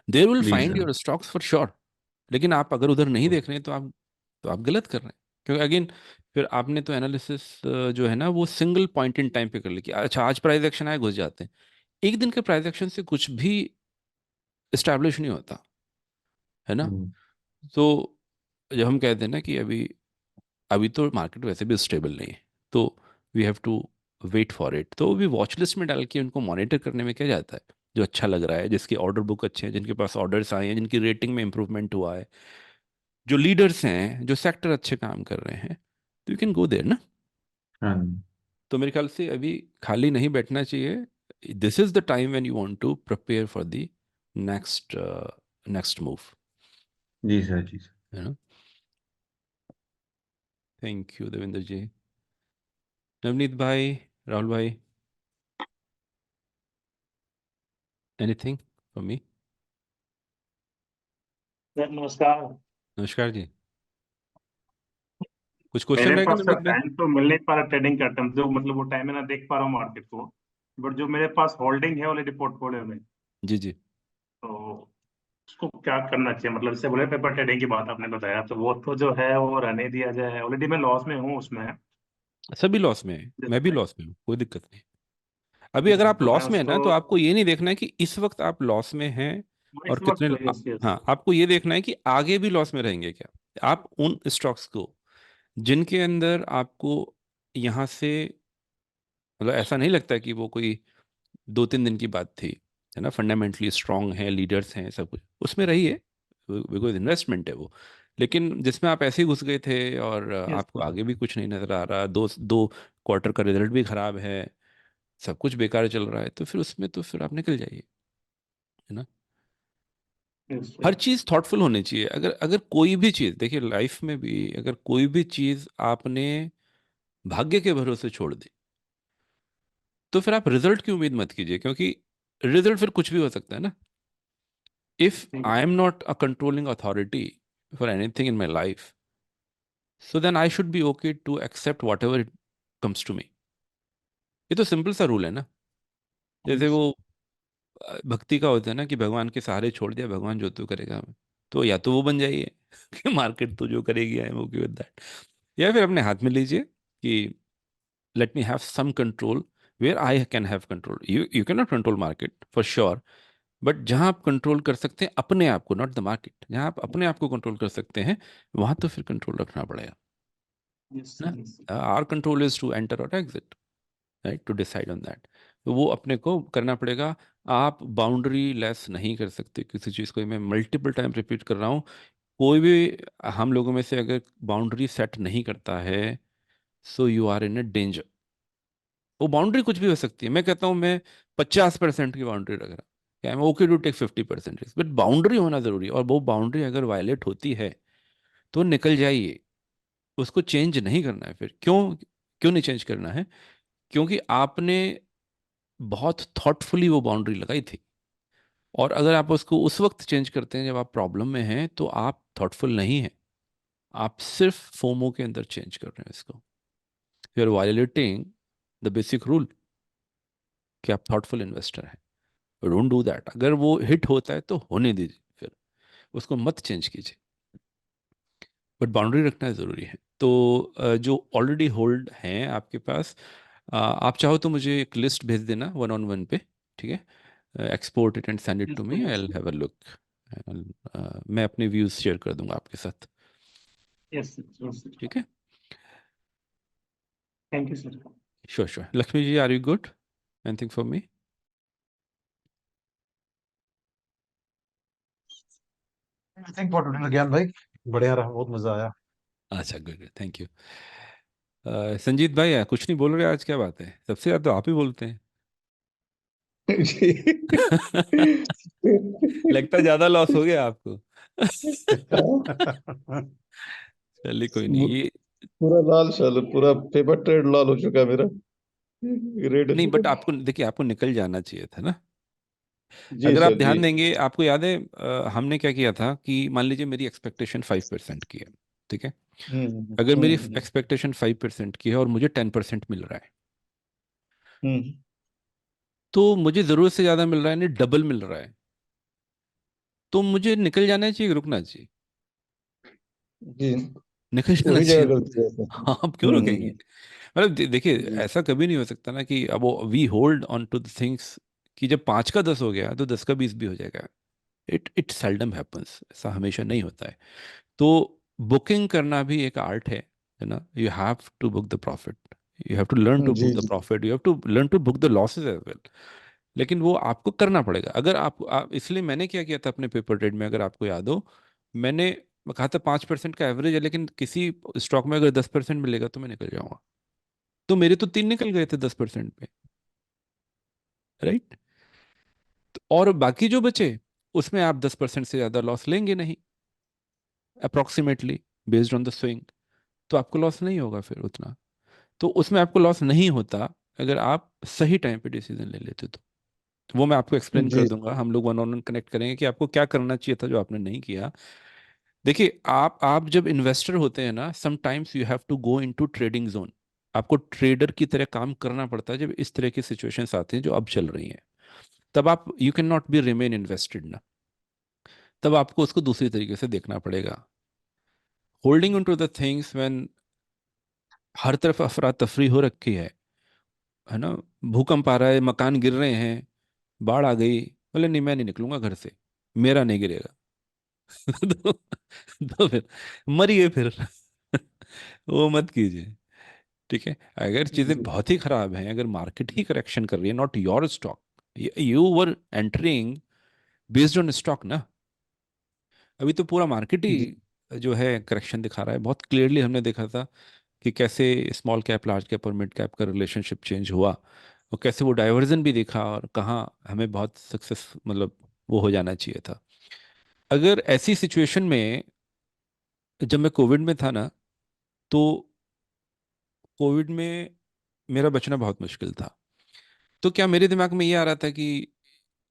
देर विल जी find sir. Your stocks for sure. लेकिन आप अगर उधर नहीं देख रहे हैं, तो आप गलत कर रहे हैं, क्योंकि अगेन फिर आपने तो एनालिसिस जो है ना, वो सिंगल पॉइंट इन टाइम पे कर लिया कि अच्छा आज प्राइस एक्शन आया, घुस जाते हैं। एक दिन के प्राइस एक्शन से कुछ भी इस्टेब्लिश नहीं होता, है ना? हम्म। तो जब हम कहते हैं ना कि अभी अभी तो मार्केट वैसे भी स्टेबल नहीं है, तो we have to wait for it, तो भी वॉच लिस्ट में डाल के उनको मॉनिटर करने में क्या जाता है, जो अच्छा लग रहा है, जिसके ऑर्डर बुक अच्छे हैं, जिनके पास ऑर्डर्स आए हैं, जिनकी रेटिंग में इंप्रूवमेंट हुआ है, जो लीडर्स हैं, जो सेक्टर अच्छे काम कर रहे हैं, तो यू कैन गो देयर ना। हाँ तो मेरे ख्याल से अभी खाली नहीं बैठना चाहिए। This is the time when you want to prepare for the next next move, जी सर, जी सर। है ना। Thank you Devendra ji. नवनीत भाई, राहुल भाई, एनीथिंग फॉर मी? सर नमस्कार। नमस्कार जी। कुछ क्वेश्चन मेरे रहेगा पास सर नवनीत भाई? टाइम तो मिल नहीं पा रहा ट्रेडिंग का टाइम, जो मतलब वो टाइम में ना देख पा रहा हूँ मार्केट को, बट जो मेरे पास होल्डिंग है ऑलरेडी पोर्टफोलियो में, जी जी। तो उसको क्या करना चाहिए? मतलब जैसे बोले पेपर ट्रेडिंग की बात आपने बताया, तो वो तो जो है वो रहने दिया जाए, ऑलरेडी मैं लॉस में हूँ उसमें। सभी लॉस में है, मैं भी जैसे लॉस में हूँ, कोई दिक्कत नहीं। अभी अगर आप तो मैं लॉस में है ना, उसको तो आपको ये नहीं देखना है कि इस वक्त आप लॉस में हैं और इस वक्त कितने। तो यस यस। हाँ, आपको ये देखना है कि आगे भी लॉस में रहेंगे क्या। आप उन स्टॉक्स को जिनके अंदर आपको यहाँ से, मतलब ऐसा नहीं लगता कि वो कोई 2-3 दिन की बात थी, है ना, फंडामेंटली स्ट्रांग है, लीडर्स हैं, सब कुछ, उसमें रहिए, बिकॉज इन्वेस्टमेंट है वो। लेकिन जिसमें आप ऐसे ही घुस गए थे और यस आपको सर। आगे भी कुछ नहीं नजर आ रहा, दो दो क्वार्टर का रिजल्ट भी खराब है, सब कुछ बेकार चल रहा है, तो फिर उसमें तो फिर आप निकल जाइए, है ना। यस हर सर। चीज थॉटफुल होनी चाहिए। अगर अगर कोई भी चीज, देखिए लाइफ में भी, अगर कोई भी चीज आपने भाग्य के भरोसे छोड़ दी, तो फिर आप रिजल्ट की उम्मीद मत कीजिए, क्योंकि रिजल्ट फिर कुछ भी हो सकता है ना। If I am not a controlling authority for anything in my life, so then I should be okay to accept whatever it comes to me. ये तो सिंपल सा रूल है ना। जैसे वो भक्ति का होता है ना, कि भगवान के सहारे छोड़ दिया, भगवान जो तू करेगा हमें, तो या तो वो बन जाइए कि मार्केट तो जो करेगी, I am okay with that, या फिर अपने हाथ में लीजिए कि let me have some control where I can have control. You can not control market for sure, but जहां आप कंट्रोल कर सकते हैं अपने आप को, नॉट द मार्केट, जहां आप अपने आप को कंट्रोल कर सकते हैं, वहां तो फिर कंट्रोल रखना पड़ेगा यस ना। Yes. Our control is to enter और exit, right, to decide on that. तो वो अपने को करना पड़ेगा। आप बाउंड्री लेस नहीं कर सकते किसी चीज़ को। मैं मल्टीपल टाइम रिपीट कर रहा हूँ, कोई भी हम लोगों में से अगर बाउंड्री सेट नहीं करता है, so you are in a danger. वो बाउंड्री कुछ भी हो सकती है। मैं कहता हूँ मैं 50% की बाउंड्री रख रहा, क्या मैं okay to take 50%, but boundary होना जरूरी है। और वो बाउंड्री अगर वायलेट होती है तो निकल जाइए, उसको चेंज नहीं करना है। फिर क्यों, क्यों नहीं चेंज करना है? क्योंकि आपने बहुत थॉटफुली वो बाउंड्री लगाई थी, और अगर आप उसको उस वक्त चेंज करते हैं जब आप प्रॉब्लम में हैं, तो आप थॉटफुल नहीं हैं, आप सिर्फ फोमो के अंदर चेंज कर रहे हैं इसको। You are violating the basic rule कि आप थॉटफुल इन्वेस्टर हैं। Don't do that. अगर वो हिट होता है तो होने दीजिए, फिर उसको मत चेंज कीजिए, बट बाउंड्री रखना ज़रूरी है। तो जो ऑलरेडी होल्ड हैं आपके पास, आप चाहो तो मुझे एक लिस्ट भेज देना 1-on-1 पे, ठीक है। Export it and send it yes to me, sir I yes will have a look. मैं अपने व्यूज़ शेयर कर दूंगा आपके साथ, यस यस। ठीक है। Thank you sir. Sure sure. Lakshmi ji, are you good? Anything for me? I think for today Gyan भाई बढ़िया रहा, बहुत मजा आया। अच्छा, गुड, थैंक यू। संजीत भाई, कुछ नहीं बोल रहे आज, क्या बात है? सबसे ज़्यादा तो आप ही बोलते हैं। लगता है ज़्यादा लॉस हो गया आपको। चलिए, कोई नहीं, ये पूरा लाल शाल, पूरा पेपर ट्रेड लाल हो चुका है मेरा रेड। नहीं, बट आपको देखिए, आपको निकल जाना चाहिए था ना। जी अगर आप सर जी। ध्यान देंगे, आपको याद है हमने क्या किया था कि मान लीजिए मेरी एक्सपेक्टेशन 5% की है, ठीक है। अगर मेरी हम्म। एक्सपेक्टेशन 5% की है और मुझे 10% मिल रहा है, हम्म। तो मुझे ज़रूरत से ज़्यादा मिल रहा है, नहीं डबल मिल रहा है, तो मुझे निकल जाना चाहिए कि रुकना चाहिए? जी। निकल जाना वही जगह चाहिए। गलती है सर। हाँ, आप क्यों रुकेंगे? मतलब देखिए, जी। ऐसा कभी नहीं हो सकता ना कि अब वो we hold on to the things, कि जब 5 का 10 हो गया तो 10 का 20 भी हो जाएगा। इट सेल्डम हैपन्स, ऐसा हमेशा नहीं होता है। तो बुकिंग करना भी एक आर्ट है ना। You have to book the profit, you have to learn to book g the g. Profit, you have to learn to book the losses as well. लेकिन वो आपको करना पड़ेगा। अगर आप इसलिए मैंने क्या किया था अपने पेपर ट्रेड में, अगर आपको याद हो, मैंने कहा था 5% का एवरेज है, लेकिन किसी स्टॉक में अगर 10% मिलेगा तो मैं निकल जाऊंगा। तो मेरे तो 3 निकल गए थे 10% पे, राइट। और बाकी जो बचे उसमें आप 10% से ज्यादा लॉस लेंगे नहीं, approximately based on the swing. तो आपको लॉस नहीं होगा फिर उतना। तो उसमें आपको लॉस नहीं होता अगर आप सही टाइम पे डिसीजन ले लेते तो वो मैं आपको एक्सप्लेन कर जी दूंगा, हम लोग वन ऑन वन कनेक्ट करेंगे कि आपको क्या करना चाहिए था जो आपने नहीं किया। देखिए, आप जब इन्वेस्टर होते हैं ना, sometimes you have to go into trading zone. आपको ट्रेडर की तरह काम करना पड़ता है जब इस तरह की सिचुएशंस आती हैं जो अब चल रही हैं। तब आप you can not be remain invested ना, तब आपको उसको दूसरी तरीके से देखना पड़ेगा। Holding on to the things when हर तरफ अफरा तफरी हो रखी है ना, भूकंप आ रहा है, मकान गिर रहे हैं, बाढ़ आ गई, बोले नहीं मैं नहीं निकलूंगा घर से, मेरा नहीं गिरेगा। तो फिर मरिए फिर। वो मत कीजिए, ठीक है। अगर चीजें जी बहुत ही खराब हैं, अगर मार्केट ही करेक्शन कर रही है, not your stock, you were entering based on stock ना। अभी तो पूरा मार्केट जी ही जो है करेक्शन दिखा रहा है। बहुत क्लियरली हमने देखा था कि कैसे स्मॉल कैप लार्ज कैप और मिड कैप का रिलेशनशिप चेंज हुआ, और कैसे वो डाइवर्जन भी दिखा, और कहाँ हमें बहुत सक्सेस मतलब वो हो जाना चाहिए था। अगर ऐसी सिचुएशन में, जब मैं कोविड में था ना, तो कोविड में मेरा बचना बहुत मुश्किल था। तो क्या मेरे दिमाग में ये आ रहा था कि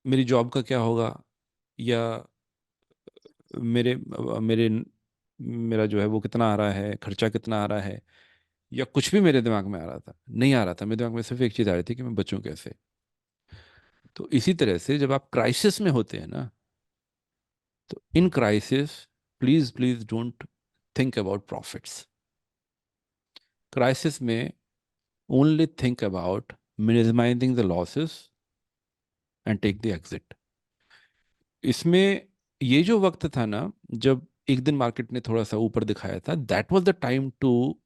मेरी जॉब का क्या होगा, या मेरे मेरे मेरा जो है वो कितना आ रहा है, खर्चा कितना आ रहा है, या कुछ भी मेरे दिमाग में आ रहा था? नहीं आ रहा था। मेरे दिमाग में सिर्फ एक चीज़ आ रही थी कि मैं बचूं कैसे। तो इसी तरह से जब आप क्राइसिस में होते हैं ना, तो in crisis please please don't think about profits. Crisis में only think about minimising the losses and take the exit. इसमें ये जो वक्त था ना, जब एक दिन मार्केट ने थोड़ा सा ऊपर दिखाया था, that was the time to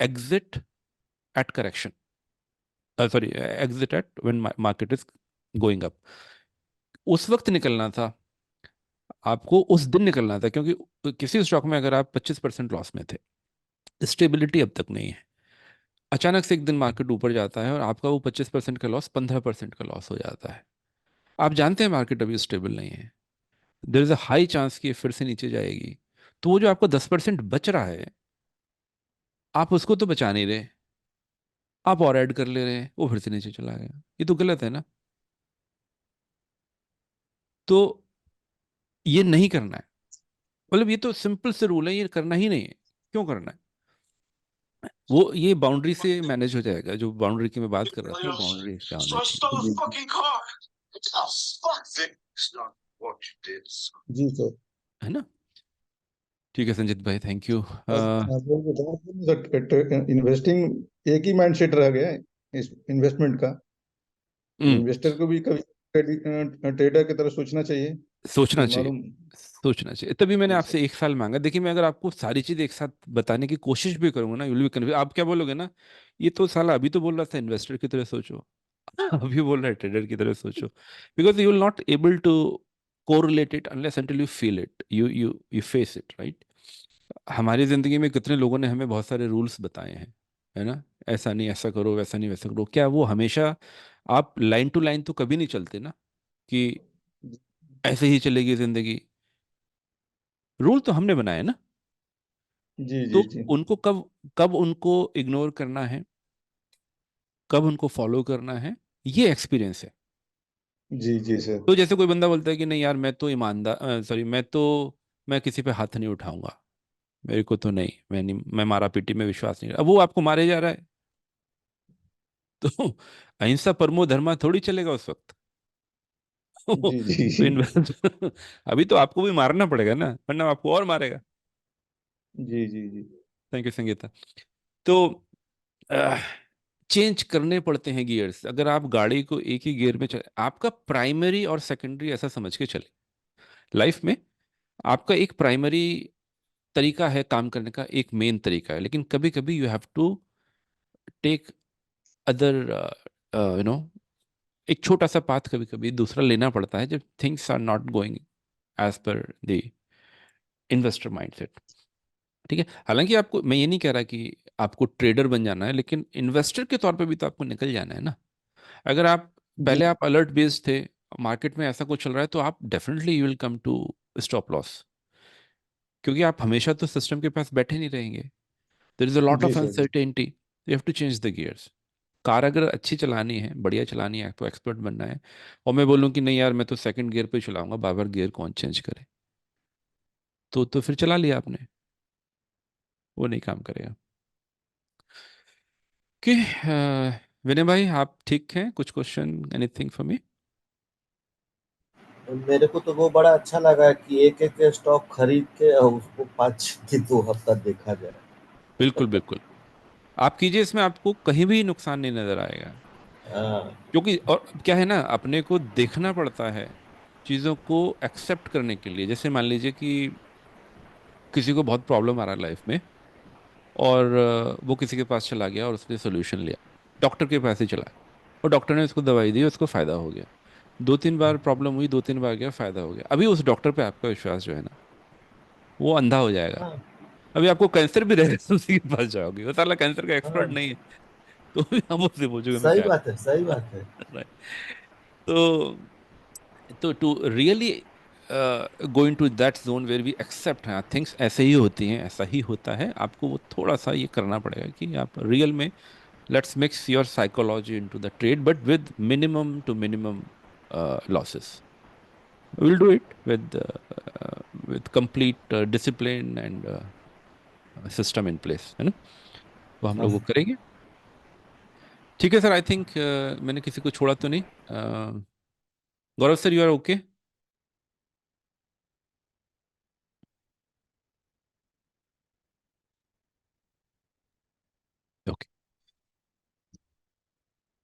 exit at correction, sorry exit at when market is going up. उस वक्त निकलना था, आपको उस दिन निकलना था, क्योंकि किसी स्टॉक में अगर आप 25% लॉस में थे, स्टेबिलिटी अब तक नहीं है। अचानक से एक दिन मार्केट ऊपर जाता है और आपका वो 25% का लॉस 15% का लॉस हो जाता है। आप जानते हैं मार्केट अभी स्टेबल नहीं है, there is a high chance कि ये फिर से नीचे जाएगी। तो वो जो आपको 10% बच रहा है, आप उसको तो बचा नहीं रहे, आप और ऐड कर ले रहे हैं, वो फिर से नीचे चला गया। ये तो गलत है ना। तो ये नहीं करना है, मतलब ये तो सिंपल से रूल है, ये करना ही नहीं है। क्यों करना है? वो ये बाउंड्री से मैनेज हो जाएगा। जो बाउंड्री की मैं बात कर रहा था, वो बाउंड्री क्या होनी चाहिए, जी सर। है ना। ठीक है संजीत भाई, थैंक यू। आप लोग बताओ, इन्वेस्टिंग एक ही माइंडसेट रह गया है इस इन्वेस्टमेंट का। इन्वेस्टर को भी कभी ट्रेडर की तरह सोचना चाहिए। सोचना ये चाहिए, मालूम। सोचना चाहिए। तभी मैंने जी आपसे सर। 1 साल मांगा। देखिए, मैं अगर आपको सारी चीज एक साथ बताने की कोशिश भी करूंगा ना, यूल बी कन्फ्यूज। आप क्या बोलोगे ना, ये तो साला अभी तो बोल रहा था इन्वेस्टर की तरह सोचो, अभी बोल रहा है ट्रेडर की तरह सोचो। Because you will not able to correlate it unless until you feel it, you face it, right. हमारी जिंदगी में कितने लोगों ने हमें बहुत सारे रूल्स बताए हैं, है ना। ऐसा नहीं ऐसा करो, वैसा नहीं वैसा करो। क्या वो हमेशा आप लाइन टू लाइन तो कभी नहीं चलते ना, कि ऐसे ही चलेगी जिंदगी। रूल तो हमने बनाए ना। जी तो जी जी उनको कब कब उनको इग्नोर करना है, कब उनको फॉलो करना है, ये एक्सपीरियंस है। जी जी सर। तो जैसे कोई बंदा बोलता है कि नहीं यार, मैं तो ईमानदार, सॉरी, मैं किसी पे हाथ नहीं उठाऊंगा, मेरे को तो नहीं, मैं मारा पीटी में विश्वास नहीं। अब वो आपको मारे जा रहा है, तो अहिंसा परमो धर्मा थोड़ी चलेगा उस वक्त। जी जी तो जी इन्वेस्ट अभी तो आपको भी मारना पड़ेगा ना, वरना आपको और मारेगा। जी जी जी थैंक यू संगीता। तो चेंज करने पड़ते हैं गियर्स। अगर आप गाड़ी को एक ही गियर में चले, आपका प्राइमरी और सेकेंडरी ऐसा समझ के चले लाइफ में। आपका एक प्राइमरी तरीका है काम करने का, एक मेन तरीका है, लेकिन कभी कभी you have to take other एक छोटा सा पाथ कभी कभी दूसरा लेना पड़ता है जब things are not going as per the investor mindset. ठीक है, हालांकि आपको, मैं ये नहीं कह रहा कि आपको ट्रेडर बन जाना है, लेकिन इन्वेस्टर के तौर पे भी तो आपको निकल जाना है ना। अगर आप जी पहले आप अलर्ट बेस्ड थे, मार्केट में ऐसा कुछ चल रहा है, तो आप definitely you will come to stop loss, क्योंकि आप हमेशा तो सिस्टम के पास बैठे नहीं रहेंगे। There is a lot g of sir. Uncertainty, you have to change the gears. Car अगर अच्छी चलानी है, बढ़िया चलानी है, आपको एक्सपर्ट बनना है, और मैं बोलूँ कि नहीं यार मैं तो सेकंड गियर पे चलाऊंगा, बार बार गियर कौन चेंज करे, तो फिर चला लिया आपने, वो नहीं काम करेगा। कि विनय भाई आप ठीक हैं? कुछ क्वेश्चन, एनीथिंग फॉर मी? मेरे को तो वो बड़ा अच्छा लगा कि एक एक स्टॉक खरीद के और उसको 5 दिन 2 हफ्ता देखा जाए। बिल्कुल बिल्कुल, आप कीजिए, इसमें आपको कहीं भी नुकसान नहीं नजर आएगा। हाँ क्योंकि और क्या है ना, अपने को देखना पड़ता है चीज़ों को एक्सेप्ट करने के लिए। जैसे मान लीजिए कि किसी को बहुत प्रॉब्लम आ रहा है लाइफ में, और वो किसी के पास चला गया और उसने सोल्यूशन लिया, डॉक्टर के पास ही चला, और डॉक्टर ने उसको दवाई दी, उसको फायदा हो गया। 2-3 बार प्रॉब्लम हुई, 2-3 बार गया, फायदा हो गया, अभी उस डॉक्टर पे आपका विश्वास जो है ना, वो अंधा हो जाएगा। हाँ अभी आपको कैंसर भी रहेगा तो उसी के पास जाओगे, वो साला कैंसर का एक्सपर्ट हाँ, नहीं है, तो भी हम उससे पूछोगे मैं सही क्या बात है, सही करूं। बात है। Right. तो to really go in to that zone where we accept, हाँ थिंग्स ऐसे ही होती हैं, ऐसा ही होता है, आपको वो थोड़ा सा ये करना पड़ेगा कि आप रियल में, let's mix your psychology into the trade, but with minimum to minimum losses. Will do it with complete discipline and system in place, है ना, वो हम लोग वो करेंगे। ठीक है सर, आई थिंक मैंने किसी को छोड़ा तो नहीं। Gaurav sir, you are okay? Okay,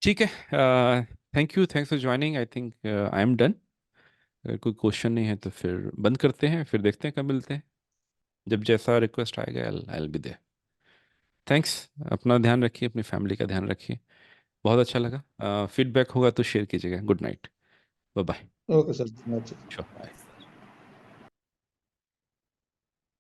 ठीक है, thank you, thanks for joining, I think I am done. अगर कोई क्वेश्चन नहीं है तो फिर बंद करते हैं, फिर देखते हैं कब मिलते हैं, जब जैसा रिक्वेस्ट आएगा I will be there. Thanks, अपना ध्यान रखिए, अपनी फैमिली का ध्यान रखिए, बहुत अच्छा लगा। फीडबैक होगा तो शेयर कीजिएगा। Good night, bye bye. Okay sir. Sure, bye.